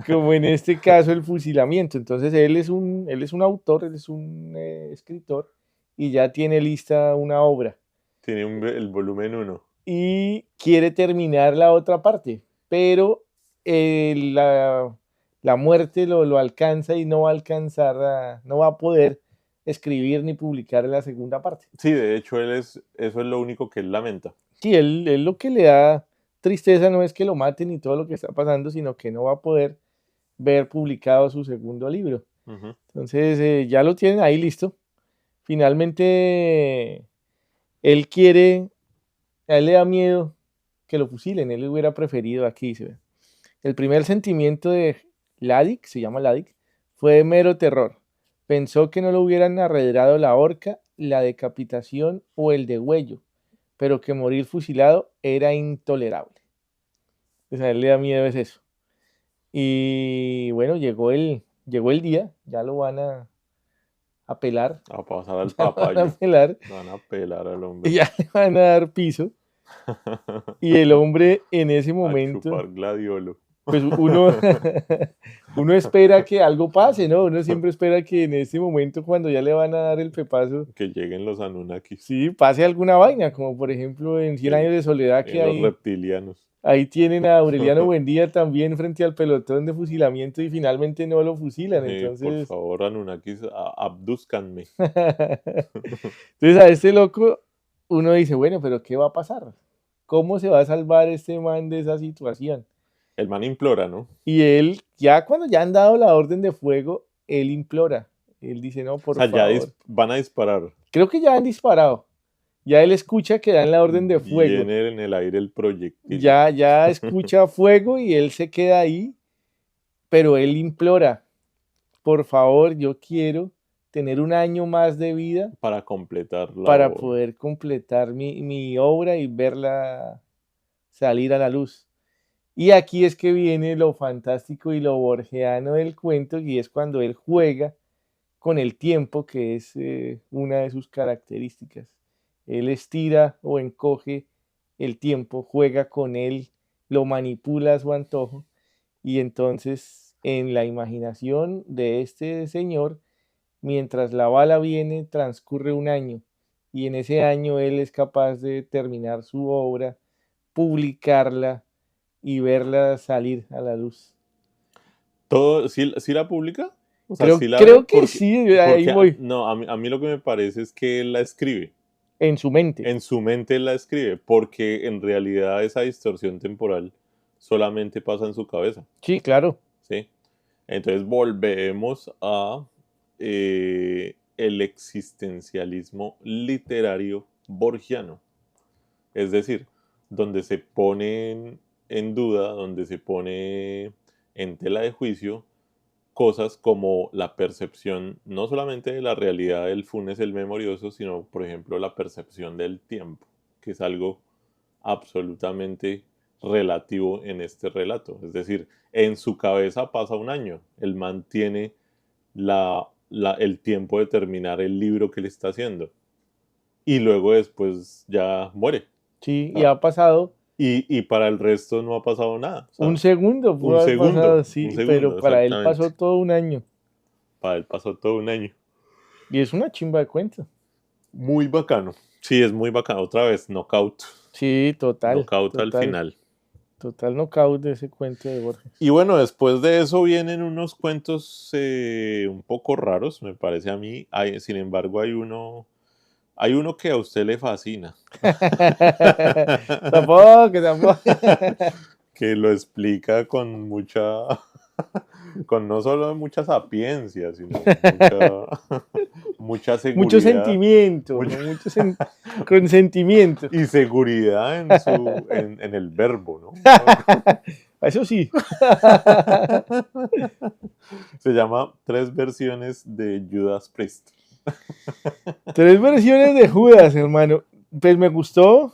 como en este caso el fusilamiento. Entonces él es un autor, él es un escritor y ya tiene lista una obra Tiene el volumen 1. y quiere terminar la otra parte, pero la muerte lo alcanza y no va a alcanzar, no va a poder escribir ni publicar la segunda parte. Sí, de hecho, eso es lo único que él lamenta. Sí, él lo que le da tristeza no es que lo maten y todo lo que está pasando, sino que no va a poder ver publicado su segundo libro. Ujú. Entonces ya lo tienen ahí listo. Finalmente él quiere, a él le da miedo que lo fusilen, él hubiera preferido aquí, se ve. El primer sentimiento de Ladik, se llama Ladik, fue de mero terror. Pensó que no lo hubieran arredrado la horca, la decapitación o el degüello, pero que morir fusilado era intolerable. Pues a él le da miedo es eso. Y bueno, llegó el día, ya lo van a pelar, A pasar al ya lo van a papayo. pelar, Van a pelar al y hombre. ya le van a dar piso. Y el hombre en ese A momento, chupar gladiolo. pues uno espera que algo pase, ¿no? Uno siempre espera que en ese momento, cuando ya le van a dar el pepazo, Que lleguen los Anunnakis. sí, pase alguna vaina, como por ejemplo en Cien Que años de soledad, que lleguen los reptilianos. ahí tienen a Aureliano Buendía también frente al pelotón de fusilamiento y finalmente no lo fusilan, Por entonces... favor, Anunnakis, abdúzcanme. Entonces a este loco uno dice, bueno, pero ¿qué va a pasar? ¿Cómo se va a salvar este man de esa situación? El man implora, ¿no? Y él, ya cuando ya han dado la orden de fuego, él implora. Él dice, no, O por sea, ya favor. van a disparar. Creo que ya han disparado. Ya él escucha que dan la orden de fuego. Viene en el aire el proyectil. Ya escucha fuego y él se queda ahí, pero él implora, por favor, yo quiero tener un año más de vida Para completar la para obra. poder completar mi obra y verla salir a la luz. Y aquí es que viene lo fantástico y lo borgiano del cuento, y es cuando él juega con el tiempo, que es una de sus características. Él estira o encoge el tiempo, juega con él, lo manipula a su antojo, y entonces en la imaginación de este señor, mientras la bala viene, transcurre un año, y en ese año él es capaz de terminar su obra, publicarla y verla salir a la luz. ¿Todo, sí la publica? O sea, Creo, sí la ve, creo que sí, ahí voy, no, a mí lo que me parece es que él la escribe. en su mente. En su mente él la escribe, porque en realidad esa distorsión temporal solamente pasa en su cabeza, Sí, claro. ¿sí? Entonces volvemos a el existencialismo literario borgiano, es decir, donde se pone en duda, donde se pone en tela de juicio cosas como la percepción no solamente de la realidad del Funes el Memorioso, sino por ejemplo la percepción del tiempo, que es algo absolutamente relativo en este relato. Es decir, en su cabeza pasa un año, él mantiene el tiempo de terminar el libro que le está haciendo y luego después ya muere. Sí, O y sea, ha pasado y para el resto no ha pasado nada. O un sea, segundo, pudo haber pasado, un sí, pero segundo, para él exactamente. pasó todo un año. Para él pasó todo un año. Y es una chimba de cuento. Muy bacano. Sí, es muy bacano. Otra vez, knockout. Sí, total, Knockout al total, final. total knockout de ese cuento de Borges. Y bueno, después de eso vienen unos cuentos un poco raros, me parece a mí. Sin embargo, hay uno que a usted le fascina. Tampoco, tampoco. Que lo explica con con no solo mucha sapiencia, sino mucha Mucho seguridad. sentimiento, mucha- mucho consentimiento. y seguridad en el verbo, ¿no? Eso sí. Se llama Tres versiones de Judas Priest. Tres versiones de Judas, hermano. Pues me gustó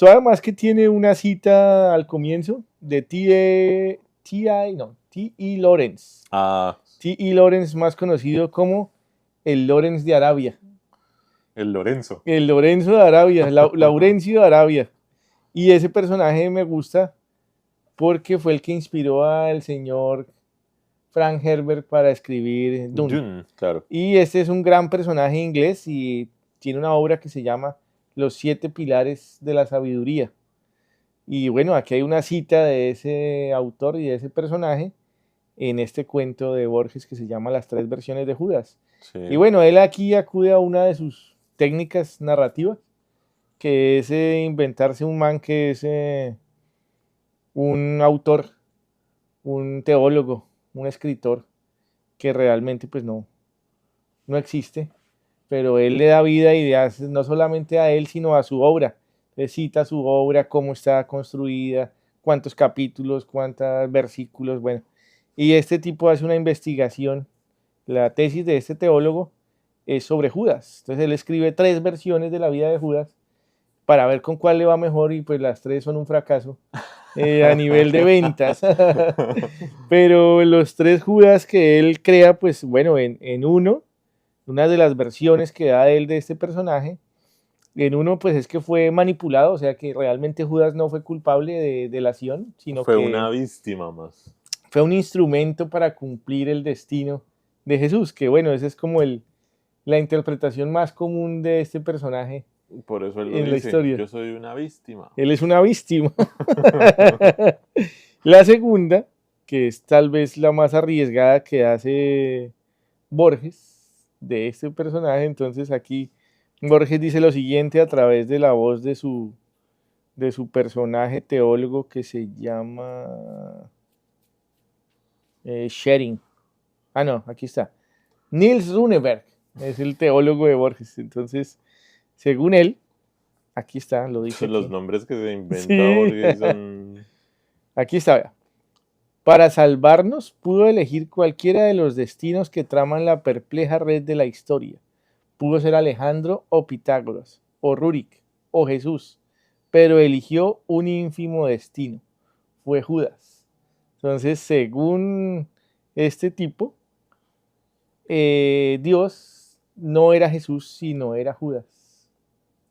además que tiene una cita al comienzo de T.E. Lawrence. Ah, T.E. Lawrence, más conocido como el Lawrence de Arabia. el Lorenzo. El Lorenzo de Arabia, Laurencio de Arabia. Y ese personaje me gusta porque fue el que inspiró al señor Frank Herbert para escribir Dune. Dune, claro. Y este es un gran personaje inglés y tiene una obra que se llama Los siete pilares de la sabiduría. Y bueno, aquí hay una cita de ese autor y de ese personaje en este cuento de Borges que se llama Las tres versiones de Judas. Sí. Y bueno, él aquí acude a una de sus técnicas narrativas, que es inventarse un man que es un autor, un teólogo, un escritor, que realmente pues no existe, pero él le da vida y hace, no solamente a él, sino a su obra. Le cita su obra, cómo está construida, cuántos capítulos, cuántos versículos, bueno. Y este tipo hace una investigación. La tesis de este teólogo es sobre Judas. Entonces él escribe tres versiones de la vida de Judas para ver con cuál le va mejor y pues las tres son un fracaso a nivel de ventas. Pero los tres Judas que él crea, pues bueno, en uno, una de las versiones que da él de este personaje, en uno pues es que fue manipulado, o sea que realmente Judas no fue culpable de delación, sino Fue que una víctima más. fue un instrumento para cumplir el destino de Jesús, que bueno, esa es como la interpretación más común de este personaje Por eso él lo en la dice, historia. yo soy una víctima. Él es una víctima. La segunda, que es tal vez la más arriesgada que hace Borges de este personaje, entonces aquí Borges dice lo siguiente a través de la voz de su personaje teólogo que se llama Schering. Ah, no, aquí está. Niels Runeberg es el teólogo de Borges. Entonces, según él, aquí está, lo dice Los aquí. nombres que se inventa Sí. Borges son... Aquí está, vea. Para salvarnos, pudo elegir cualquiera de los destinos que traman la perpleja red de la historia. Pudo ser Alejandro o Pitágoras, o Rurik, o Jesús, pero eligió un ínfimo destino. fue Judas. Entonces, según este tipo, Dios no era Jesús, sino era Judas.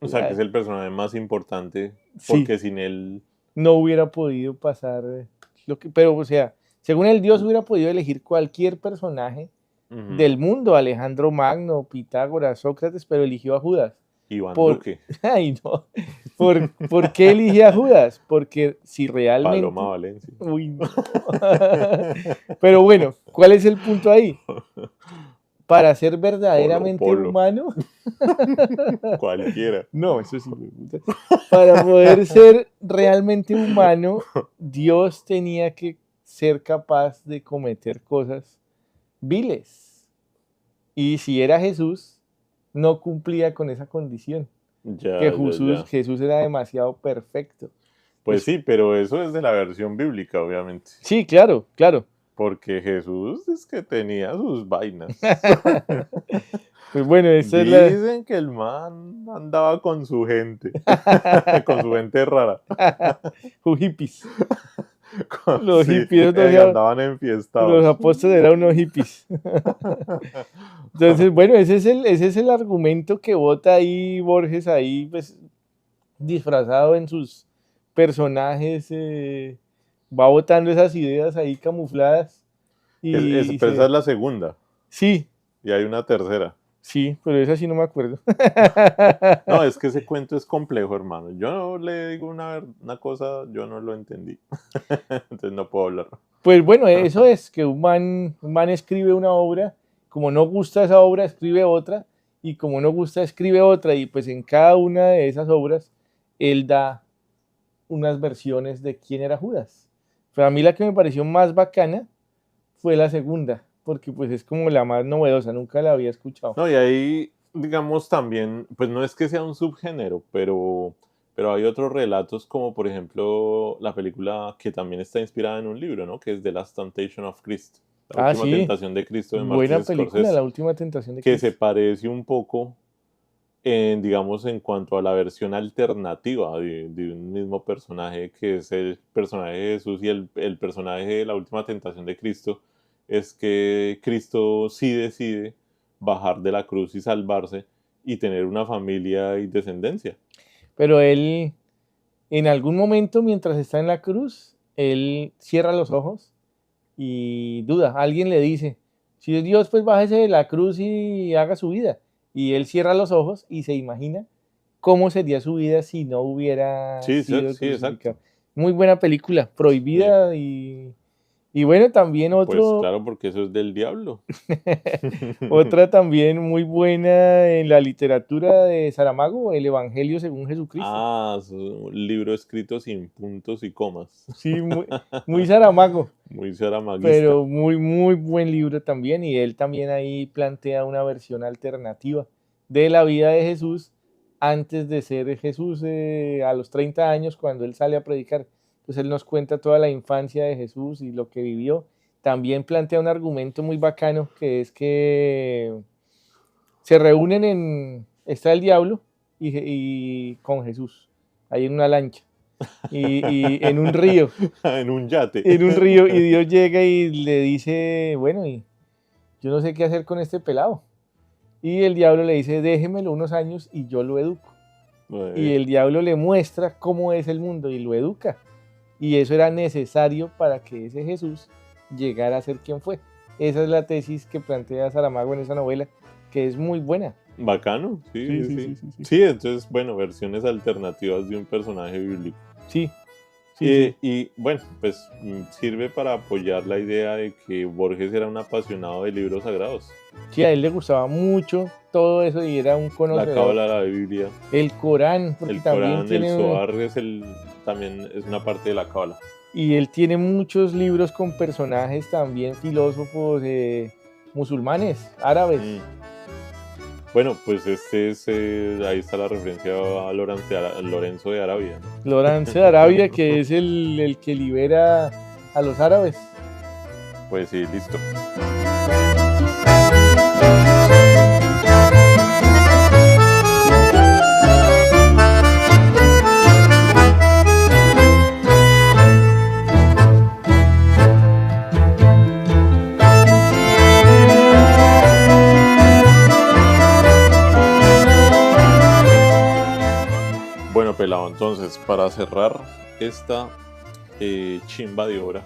O sea, que es el personaje más importante, Sí. porque sin él... No hubiera podido pasar pero, o sea, según el Dios hubiera podido elegir cualquier personaje del mundo, Alejandro Magno, Pitágoras, Sócrates, pero eligió a Judas. Iván Duque. Ay, no. ¿Por qué eligió a Judas? Porque si realmente... Paloma Valencia. Uy, no. Pero bueno, ¿cuál es el punto ahí? Para ser verdaderamente Polo. humano... Cualquiera. No, eso sí. Para poder ser realmente humano, Dios tenía que ser capaz de cometer cosas viles. Y si era Jesús, no cumplía con esa condición. Jesús era demasiado perfecto. Pues sí, pero eso es de la versión bíblica, obviamente. Sí, claro, claro. Porque Jesús es que tenía sus vainas. Pues bueno, dicen que el man andaba con su gente. Con su gente rara. Hippies. Los hippies andaban enfiestados. Los apóstoles eran unos hippies. Entonces, bueno, ese es el argumento que bota ahí Borges, ahí pues disfrazado en sus personajes, va botando esas ideas ahí camufladas. Pero esa es la segunda. Sí. Y hay una tercera. Sí, pero esa sí no me acuerdo. No, es que ese cuento es complejo, hermano. Yo le digo una cosa, yo no lo entendí. Entonces no puedo hablar. Pues bueno, eso es, que un man escribe una obra, como no gusta esa obra, escribe otra, y como no gusta, escribe otra, y pues en cada una de esas obras, él da unas versiones de quién era Judas. Pero a mí la que me pareció más bacana fue la segunda, porque pues es como la más novedosa, nunca la había escuchado. No, y ahí, digamos, también, pues no es que sea un subgénero, pero hay otros relatos, como por ejemplo la película que también está inspirada en un libro, ¿no? Que es The Last Temptation of Christ. La última tentación de Cristo de Martin Buena Scorsese, película, La última tentación de Cristo. Que se parece un poco, digamos, en cuanto a la versión alternativa de un mismo personaje, que es el personaje de Jesús, y el personaje de La última tentación de Cristo es que Cristo sí decide bajar de la cruz y salvarse y tener una familia y descendencia. Pero él, en algún momento, mientras está en la cruz, él cierra los ojos y duda. Alguien le dice, si es Dios, pues bájese de la cruz y haga su vida. Y él cierra los ojos y se imagina cómo sería su vida si no hubiera sido crucificado. Exacto. Muy buena película, prohibida y bueno, también otro... Pues claro, porque eso es del diablo. Otra también muy buena en la literatura de Saramago, El Evangelio según Jesucristo. Ah, es un libro escrito sin puntos y comas. Sí, muy Saramago. Muy saramaguista. Pero muy, muy buen libro también, y él también ahí plantea una versión alternativa de la vida de Jesús antes de ser Jesús a los 30 años cuando él sale a predicar. Pues él nos cuenta toda la infancia de Jesús y lo que vivió. También plantea un argumento muy bacano, que es que se reúnen está el diablo y con Jesús, ahí en una lancha, y en un río. En un yate. En un río, y Dios llega y le dice, bueno, y yo no sé qué hacer con este pelado. Y el diablo le dice, déjemelo unos años y yo lo educo. Y el diablo le muestra cómo es el mundo y lo educa. Y eso era necesario para que ese Jesús llegara a ser quien fue. Esa es la tesis que plantea Saramago en esa novela, que es muy buena. Bacano, sí. Sí, entonces, bueno, versiones alternativas de un personaje bíblico. Sí. Y bueno, pues sirve para apoyar la idea de que Borges era un apasionado de libros sagrados. Sí, a él le gustaba mucho todo eso y era un conocedor. La Cábala, la Biblia. El Corán, porque el también Corán, tiene... el Zohar también es una parte de la Cábala. Y él tiene muchos libros con personajes también filósofos musulmanes, árabes. Bueno, pues ahí está la referencia a Lorenzo de Arabia. Lorenzo de Arabia, que es el que libera a los árabes. Pues sí, listo. pelado. Entonces, para cerrar esta chimba de obra,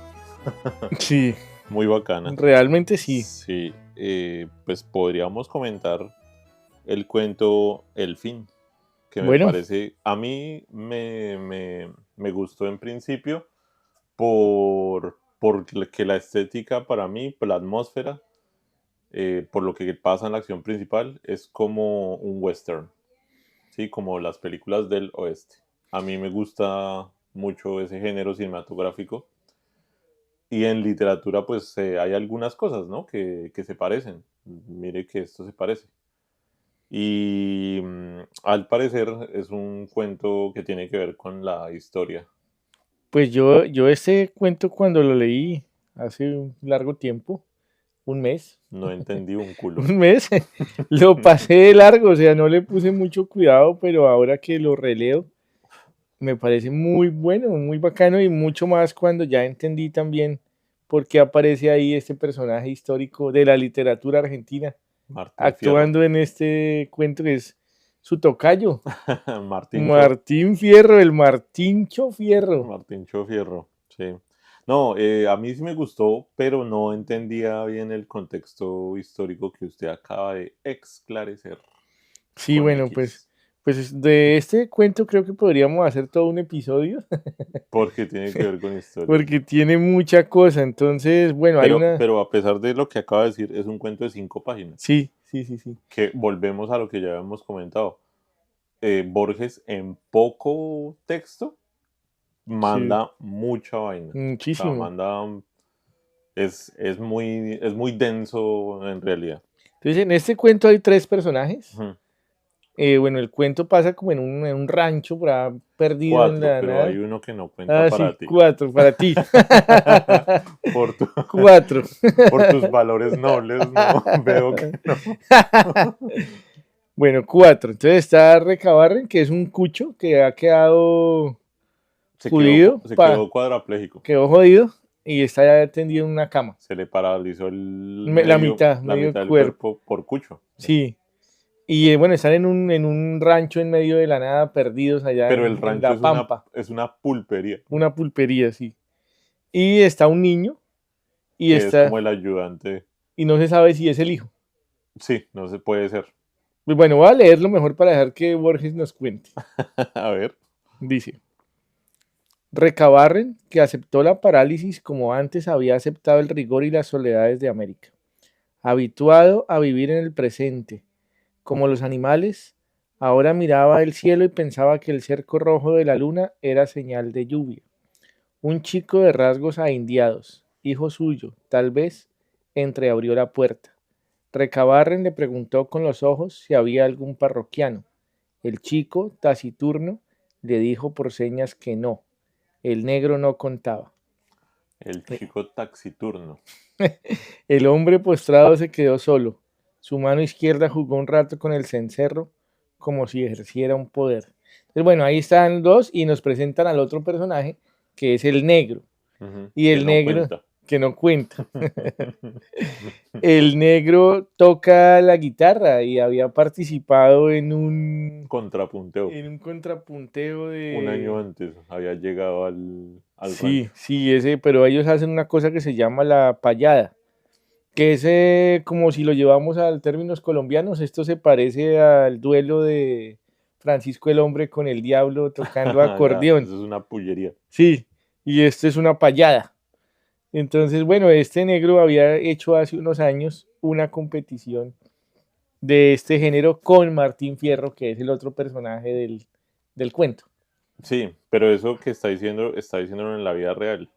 Sí, muy bacana. realmente sí. Sí, pues podríamos comentar el cuento El fin, que me Bueno, parece, a mí me gustó en principio por que la estética para mí, por la atmósfera, por lo que pasa en la acción principal, es como un western, ¿sí? Como las películas del oeste. A mí me gusta mucho ese género cinematográfico. Y en literatura, pues hay algunas cosas, ¿no? Que se parecen. Mire que esto se parece. Y al parecer es un cuento que tiene que ver con la historia. pues yo este cuento cuando lo leí hace un largo tiempo, un mes, No entendí un culo. un mes, lo pasé de largo, o sea, no le puse mucho cuidado, pero ahora que lo releo, me parece muy bueno, muy bacano y mucho más cuando ya entendí también por qué aparece ahí este personaje histórico de la literatura argentina, Martín Fierro. actuando en este cuento que es su tocayo, Martín Cho. Martín Fierro, el Martincho Fierro. Martín Cho Fierro. Sí. No, a mí sí me gustó, pero no entendía bien el contexto histórico que usted acaba de esclarecer Sí, con bueno, X. pues de este cuento creo que podríamos hacer todo un episodio Porque tiene que ver con historia. porque tiene mucha cosa. Entonces, bueno, hay una... Pero a pesar de lo que acaba de decir, es un cuento de 5 páginas. Sí, sí, sí, sí. Que volvemos a lo que ya habíamos comentado. Borges en poco texto Sí, manda mucha vaina. O sea, muchísimo. es muy denso en realidad. Entonces, en este cuento hay tres personajes. Ujú. Bueno, el cuento pasa como en un rancho por ahí perdido en 4, la pero hay nada. uno que no cuenta Ah, para sí, ti. cuatro, para ti. Por, tu- Cuatro. por tus valores nobles, no, veo que no. Bueno, cuatro. Entonces está Recabarren, que es un cucho que ha quedado jodido, Se quedó cuadrapléjico. quedó jodido y está ya tendido en una cama. Se le paralizó el la Medio mitad del cuerpo. cuerpo por cucho. Sí. Y bueno, están en un rancho en medio de la nada, perdidos allá Pero el en rancho la pampa. es una pulpería, Una pulpería, sí. Y está un niño y que es como está, el ayudante. y no se sabe si es el hijo. Sí, no se puede ser. Pues bueno, voy a leerlo mejor para dejar que Borges nos cuente. A ver. Dice, Recabarren, que aceptó la parálisis como antes había aceptado el rigor y las soledades de América. Habituado a vivir en el presente, como los animales, ahora miraba el cielo y pensaba que el cerco rojo de la luna era señal de lluvia. Un chico de rasgos ahindiados, hijo suyo, tal vez, entreabrió la puerta. Recabarren le preguntó con los ojos si había algún parroquiano. El chico, taciturno, le dijo por señas que no. El negro no contaba. El chico taxiturno. El hombre postrado se quedó solo. Su mano izquierda jugó un rato con el cencerro como si ejerciera un poder. Entonces, bueno, ahí están dos y nos presentan al otro personaje que es el negro. Ujú, Y que el no negro, cuenta. que no cuenta. El negro toca la guitarra y había participado Contrapunteo. en un contrapunteo Un año de... antes había llegado al Sí, rancho. sí, ese, pero ellos hacen una cosa que se llama la payada, que es como si lo llevamos a términos colombianos, esto se parece al duelo de Francisco el Hombre con el Diablo tocando Ya, acordeón. eso es una pullería. Sí, y esto es una payada. Entonces, bueno, este negro había hecho hace unos años una competición de este género con Martín Fierro, que es el otro personaje del cuento. Sí, pero eso que está diciéndolo en la vida real.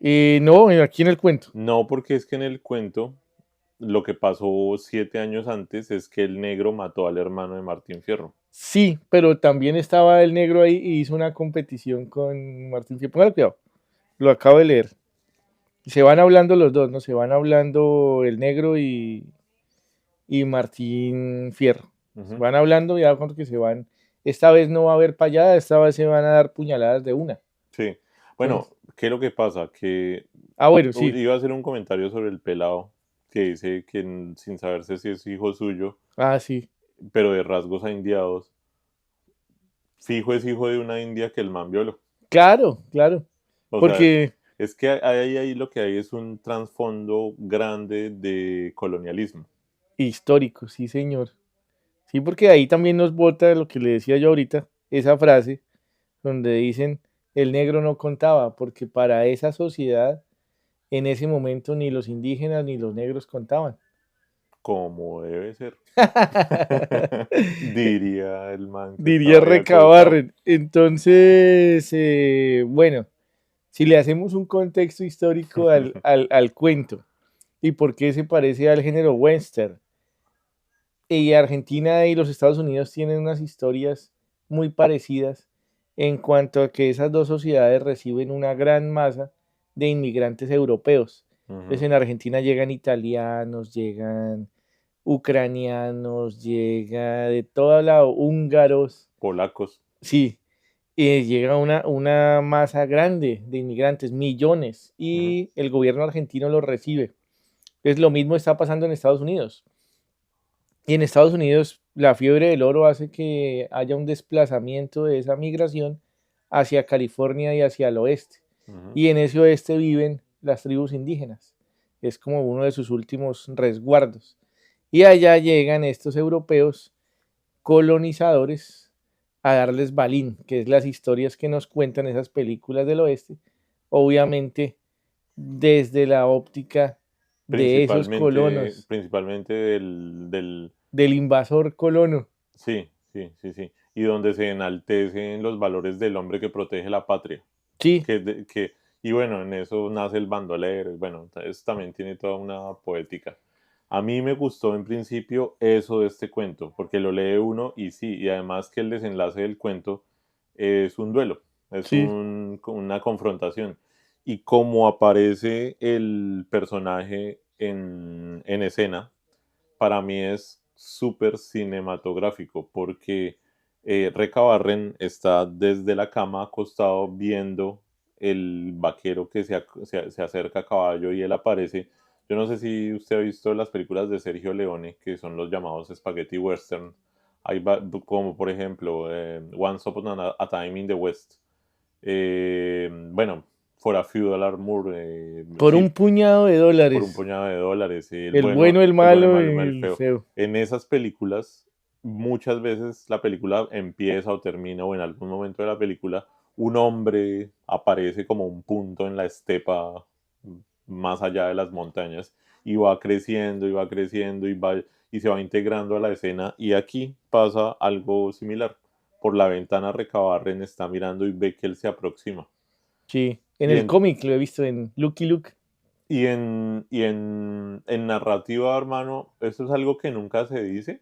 No, aquí en el cuento. No, porque es que en el cuento lo que pasó 7 años antes es que el negro mató al hermano de Martín Fierro. Sí, pero también estaba el negro ahí y hizo una competición con Martín Fierro. Póngale cuidado, lo acabo de leer. Se van hablando los dos, ¿no? Se van hablando el negro y Martín Fierro. Se Ujú. van hablando ya cuando que se van. Esta vez no va a haber payada, esta vez se van a dar puñaladas de una. Sí. Bueno, Entonces, ¿qué es lo que pasa? Que bueno, sí. iba a hacer un comentario sobre el pelado que dice que sin saberse si es hijo suyo, Ah, sí. pero de rasgos indiados, fijo es hijo de una india que el man violó. Claro, claro, O sea, porque es que ahí lo que hay es un trasfondo grande de colonialismo. histórico, sí, señor. Sí, porque ahí también nos bota lo que le decía yo ahorita, esa frase donde dicen el negro no contaba, porque para esa sociedad en ese momento ni los indígenas ni los negros contaban. Como debe ser. Diría el man que Diría estaba ahí acostado. Recabarren. Entonces, bueno, si le hacemos un contexto histórico al cuento y por qué se parece al género western, y Argentina y los Estados Unidos tienen unas historias muy parecidas en cuanto a que esas dos sociedades reciben una gran masa de inmigrantes europeos. Entonces Ujú. en Argentina llegan italianos, llegan ucranianos, llega de todo lado, húngaros, Polacos. sí, llega una masa grande de inmigrantes, millones, Ujú. y el gobierno argentino los recibe. Entonces lo mismo está pasando en Estados Unidos. Y en Estados Unidos la fiebre del oro hace que haya un desplazamiento de esa migración hacia California y hacia el oeste. Ujú. Y en ese oeste viven las tribus indígenas. Es como uno de sus últimos resguardos. Y allá llegan estos europeos colonizadores a darles balín, que es las historias que nos cuentan esas películas del oeste, obviamente desde la óptica de esos Principalmente, colonos, principalmente del. del invasor colono. Sí, sí, sí, sí. Y donde se enaltecen los valores del hombre que protege la patria. Sí, Y bueno, en eso nace el bandolero. Y bueno, eso también tiene toda una poética. A mí me gustó en principio eso de este cuento, porque lo lee uno y sí, y además que el desenlace del cuento es un duelo, es sí, una confrontación. Y como aparece el personaje en escena, para mí es súper cinematográfico porque Recabarren está desde la cama acostado viendo el vaquero que se acerca a caballo y él aparece. Yo no sé si usted ha visto las películas de Sergio Leone, que son los llamados spaghetti western. Como por ejemplo Once Upon a Time in the West. Bueno, For a Few Dollar More. por un Sí, puñado de por un dólares. puñado de dólares, y El bueno, el el bueno, el malo malo y y el el feo. feo. En esas películas, muchas veces la película empieza o termina, o en algún momento de la película, un hombre aparece como un punto en la estepa más allá de las montañas y va creciendo y se va integrando a la escena. Y aquí pasa algo similar. Por la ventana Recabarren está mirando y ve que él se aproxima. Sí, en Y el en, cómic lo he visto en Lucky Luke. en narrativa, hermano, eso es algo que nunca se dice,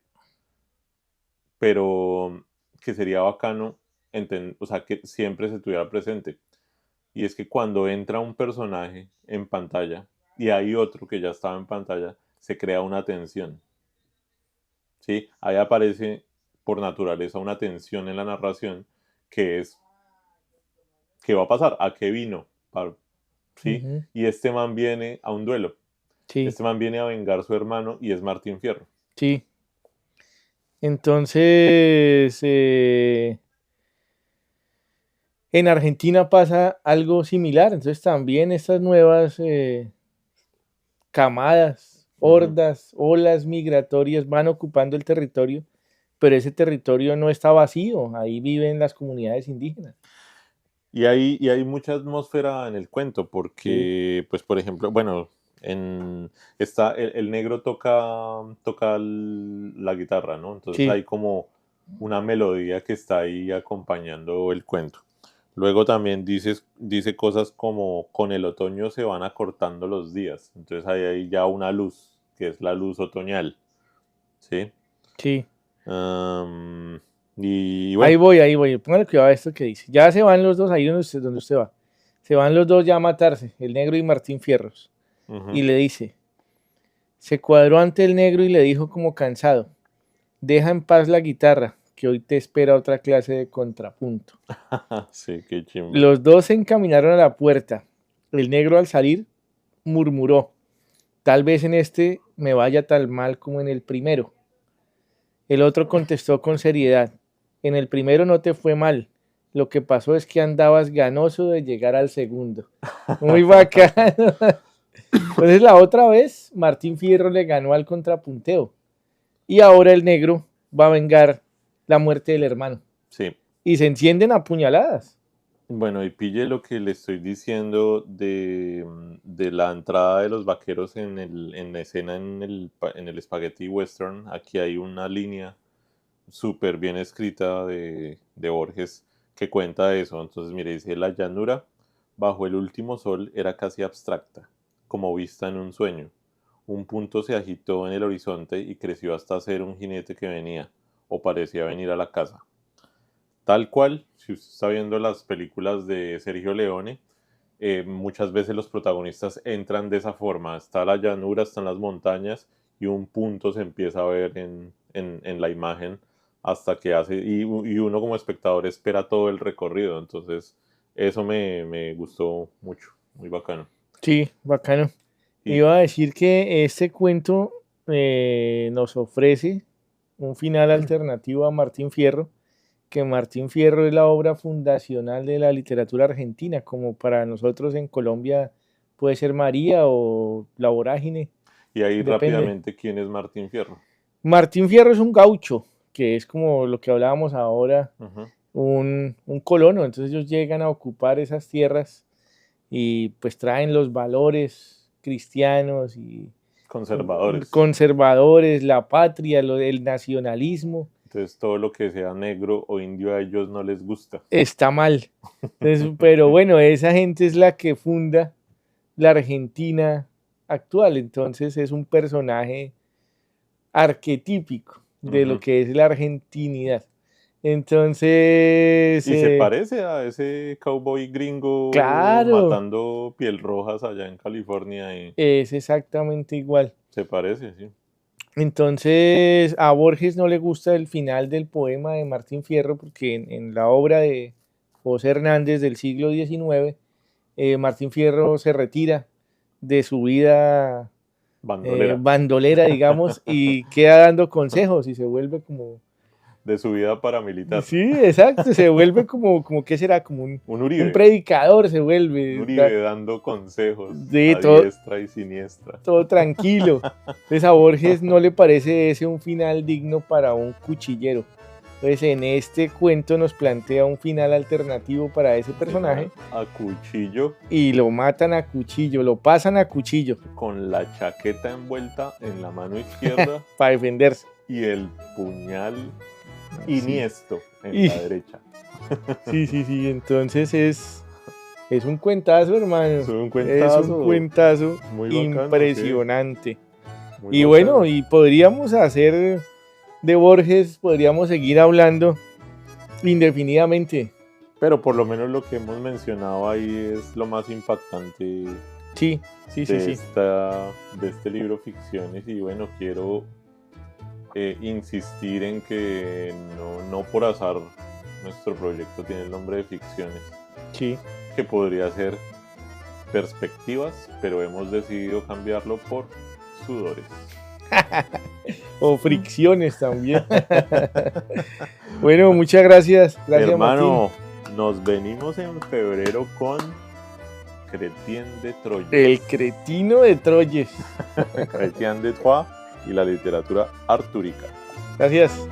pero que sería bacano, o sea, que siempre se tuviera presente. Y es que cuando entra un personaje en pantalla y hay otro que ya estaba en pantalla, se crea una tensión, ¿sí? Ahí aparece por naturaleza una tensión en la narración que es, ¿qué va a pasar? ¿A qué vino? ¿Sí? Ujú, Y este man viene a un duelo. sí, Este man viene a vengar a su hermano y es Martín Fierro. sí. Entonces, en Argentina pasa algo similar. Entonces también estas nuevas camadas, Ujú. hordas, olas migratorias van ocupando el territorio, pero ese territorio no está vacío. Ahí viven las comunidades indígenas. Y hay mucha atmósfera en el cuento, Sí, porque, pues, por ejemplo, bueno, el negro toca la guitarra, ¿no? Entonces sí, hay como una melodía que está ahí acompañando el cuento. Luego también dice cosas como, con el otoño se van acortando los días. Entonces hay ya una luz, que es la luz otoñal, ¿sí? sí. Am, y bueno. Ahí voy. Póngale cuidado a esto que dice. Ya se van los dos ahí donde usted va. Se van los dos ya a matarse, el negro y Martín Fierros. Y Ujú. le dice, se cuadró ante el negro y le dijo como cansado, deja en paz la guitarra, que hoy te espera otra clase de contrapunto. Sí, qué chimba. Los dos se encaminaron a la puerta. El negro al salir murmuró, tal vez en este me vaya tan mal como en el primero. El otro contestó con seriedad, En el primero no te fue mal. Lo que pasó es que andabas ganoso de llegar al segundo. Muy bacano. Entonces la otra vez Martín Fierro le ganó al contrapunteo. Y ahora el negro va a vengar la muerte del hermano. Sí. Y se encienden a puñaladas. Bueno, y pille lo que le estoy diciendo de la entrada de los vaqueros en la escena en el Spaghetti Western. Aquí hay una línea súper bien escrita de Borges que cuenta eso. Entonces, mire, dice: la llanura bajo el último sol era casi abstracta, como vista en un sueño. Un punto se agitó en el horizonte y creció hasta ser un jinete que venía, o parecía venir a la casa. Tal cual, si usted está viendo las películas de Sergio Leone, muchas veces los protagonistas entran de esa forma. Está la llanura, están las montañas y un punto se empieza a ver en la imagen hasta que hace, y uno como espectador espera todo el recorrido. Entonces eso me gustó mucho, muy bacano. Sí, bacano. Y Iba a decir que este cuento nos ofrece un final alternativo a Martín Fierro, que Martín Fierro es la obra fundacional de la literatura argentina, como para nosotros en Colombia puede ser María o La Vorágine. ahí Depende. rápidamente, ¿quién es Martín Fierro? Martín Fierro es un gaucho, que es como lo que hablábamos ahora, Ujú. un colono. Entonces ellos llegan a ocupar esas tierras y pues traen los valores cristianos y Conservadores. la patria, el nacionalismo. Entonces todo lo que sea negro o indio a ellos no les gusta. Está mal. Entonces, pero bueno, esa gente es la que funda la Argentina actual. Entonces es un personaje arquetípico de lo que es la argentinidad. Entonces... Y se parece a ese cowboy gringo claro, matando piel rojas allá en California. es exactamente igual. Se parece, sí. Entonces a Borges no le gusta el final del poema de Martín Fierro, porque en la obra de José Hernández del siglo XIX, Martín Fierro se retira de su vida bandolera, digamos, y queda dando consejos y se vuelve como... De su vida paramilitar. Sí, exacto, se vuelve como ¿qué será? Como un Uribe. Un predicador se vuelve. Un Uribe dando consejos Sí, a diestra y siniestra. Todo tranquilo. Entonces a Borges no le parece ese un final digno para un cuchillero. Entonces en este cuento nos plantea un final alternativo para ese personaje. A cuchillo. Y lo matan a cuchillo, lo pasan a cuchillo. Con la chaqueta envuelta en la mano izquierda. Para defenderse. Y el puñal iniesto en la derecha. Sí. Entonces es un cuentazo, hermano. Es un cuentazo. Muy impresionante. Bacano, sí. Muy y bacano. Bueno, y podríamos hacer de Borges, podríamos seguir hablando indefinidamente. Pero por lo menos lo que hemos mencionado ahí es lo más impactante de este libro Ficciones. Y bueno, quiero insistir en que no por azar nuestro proyecto tiene el nombre de Ficciones. Sí. Que podría ser Perspectivas, pero hemos decidido cambiarlo por Sudores. O Fricciones también. Bueno, muchas gracias. Gracias, hermano, Martín. Nos venimos en febrero con Chrétien de Troyes. El cretino de Troyes. Chrétien de Troyes y la literatura artúrica. Gracias.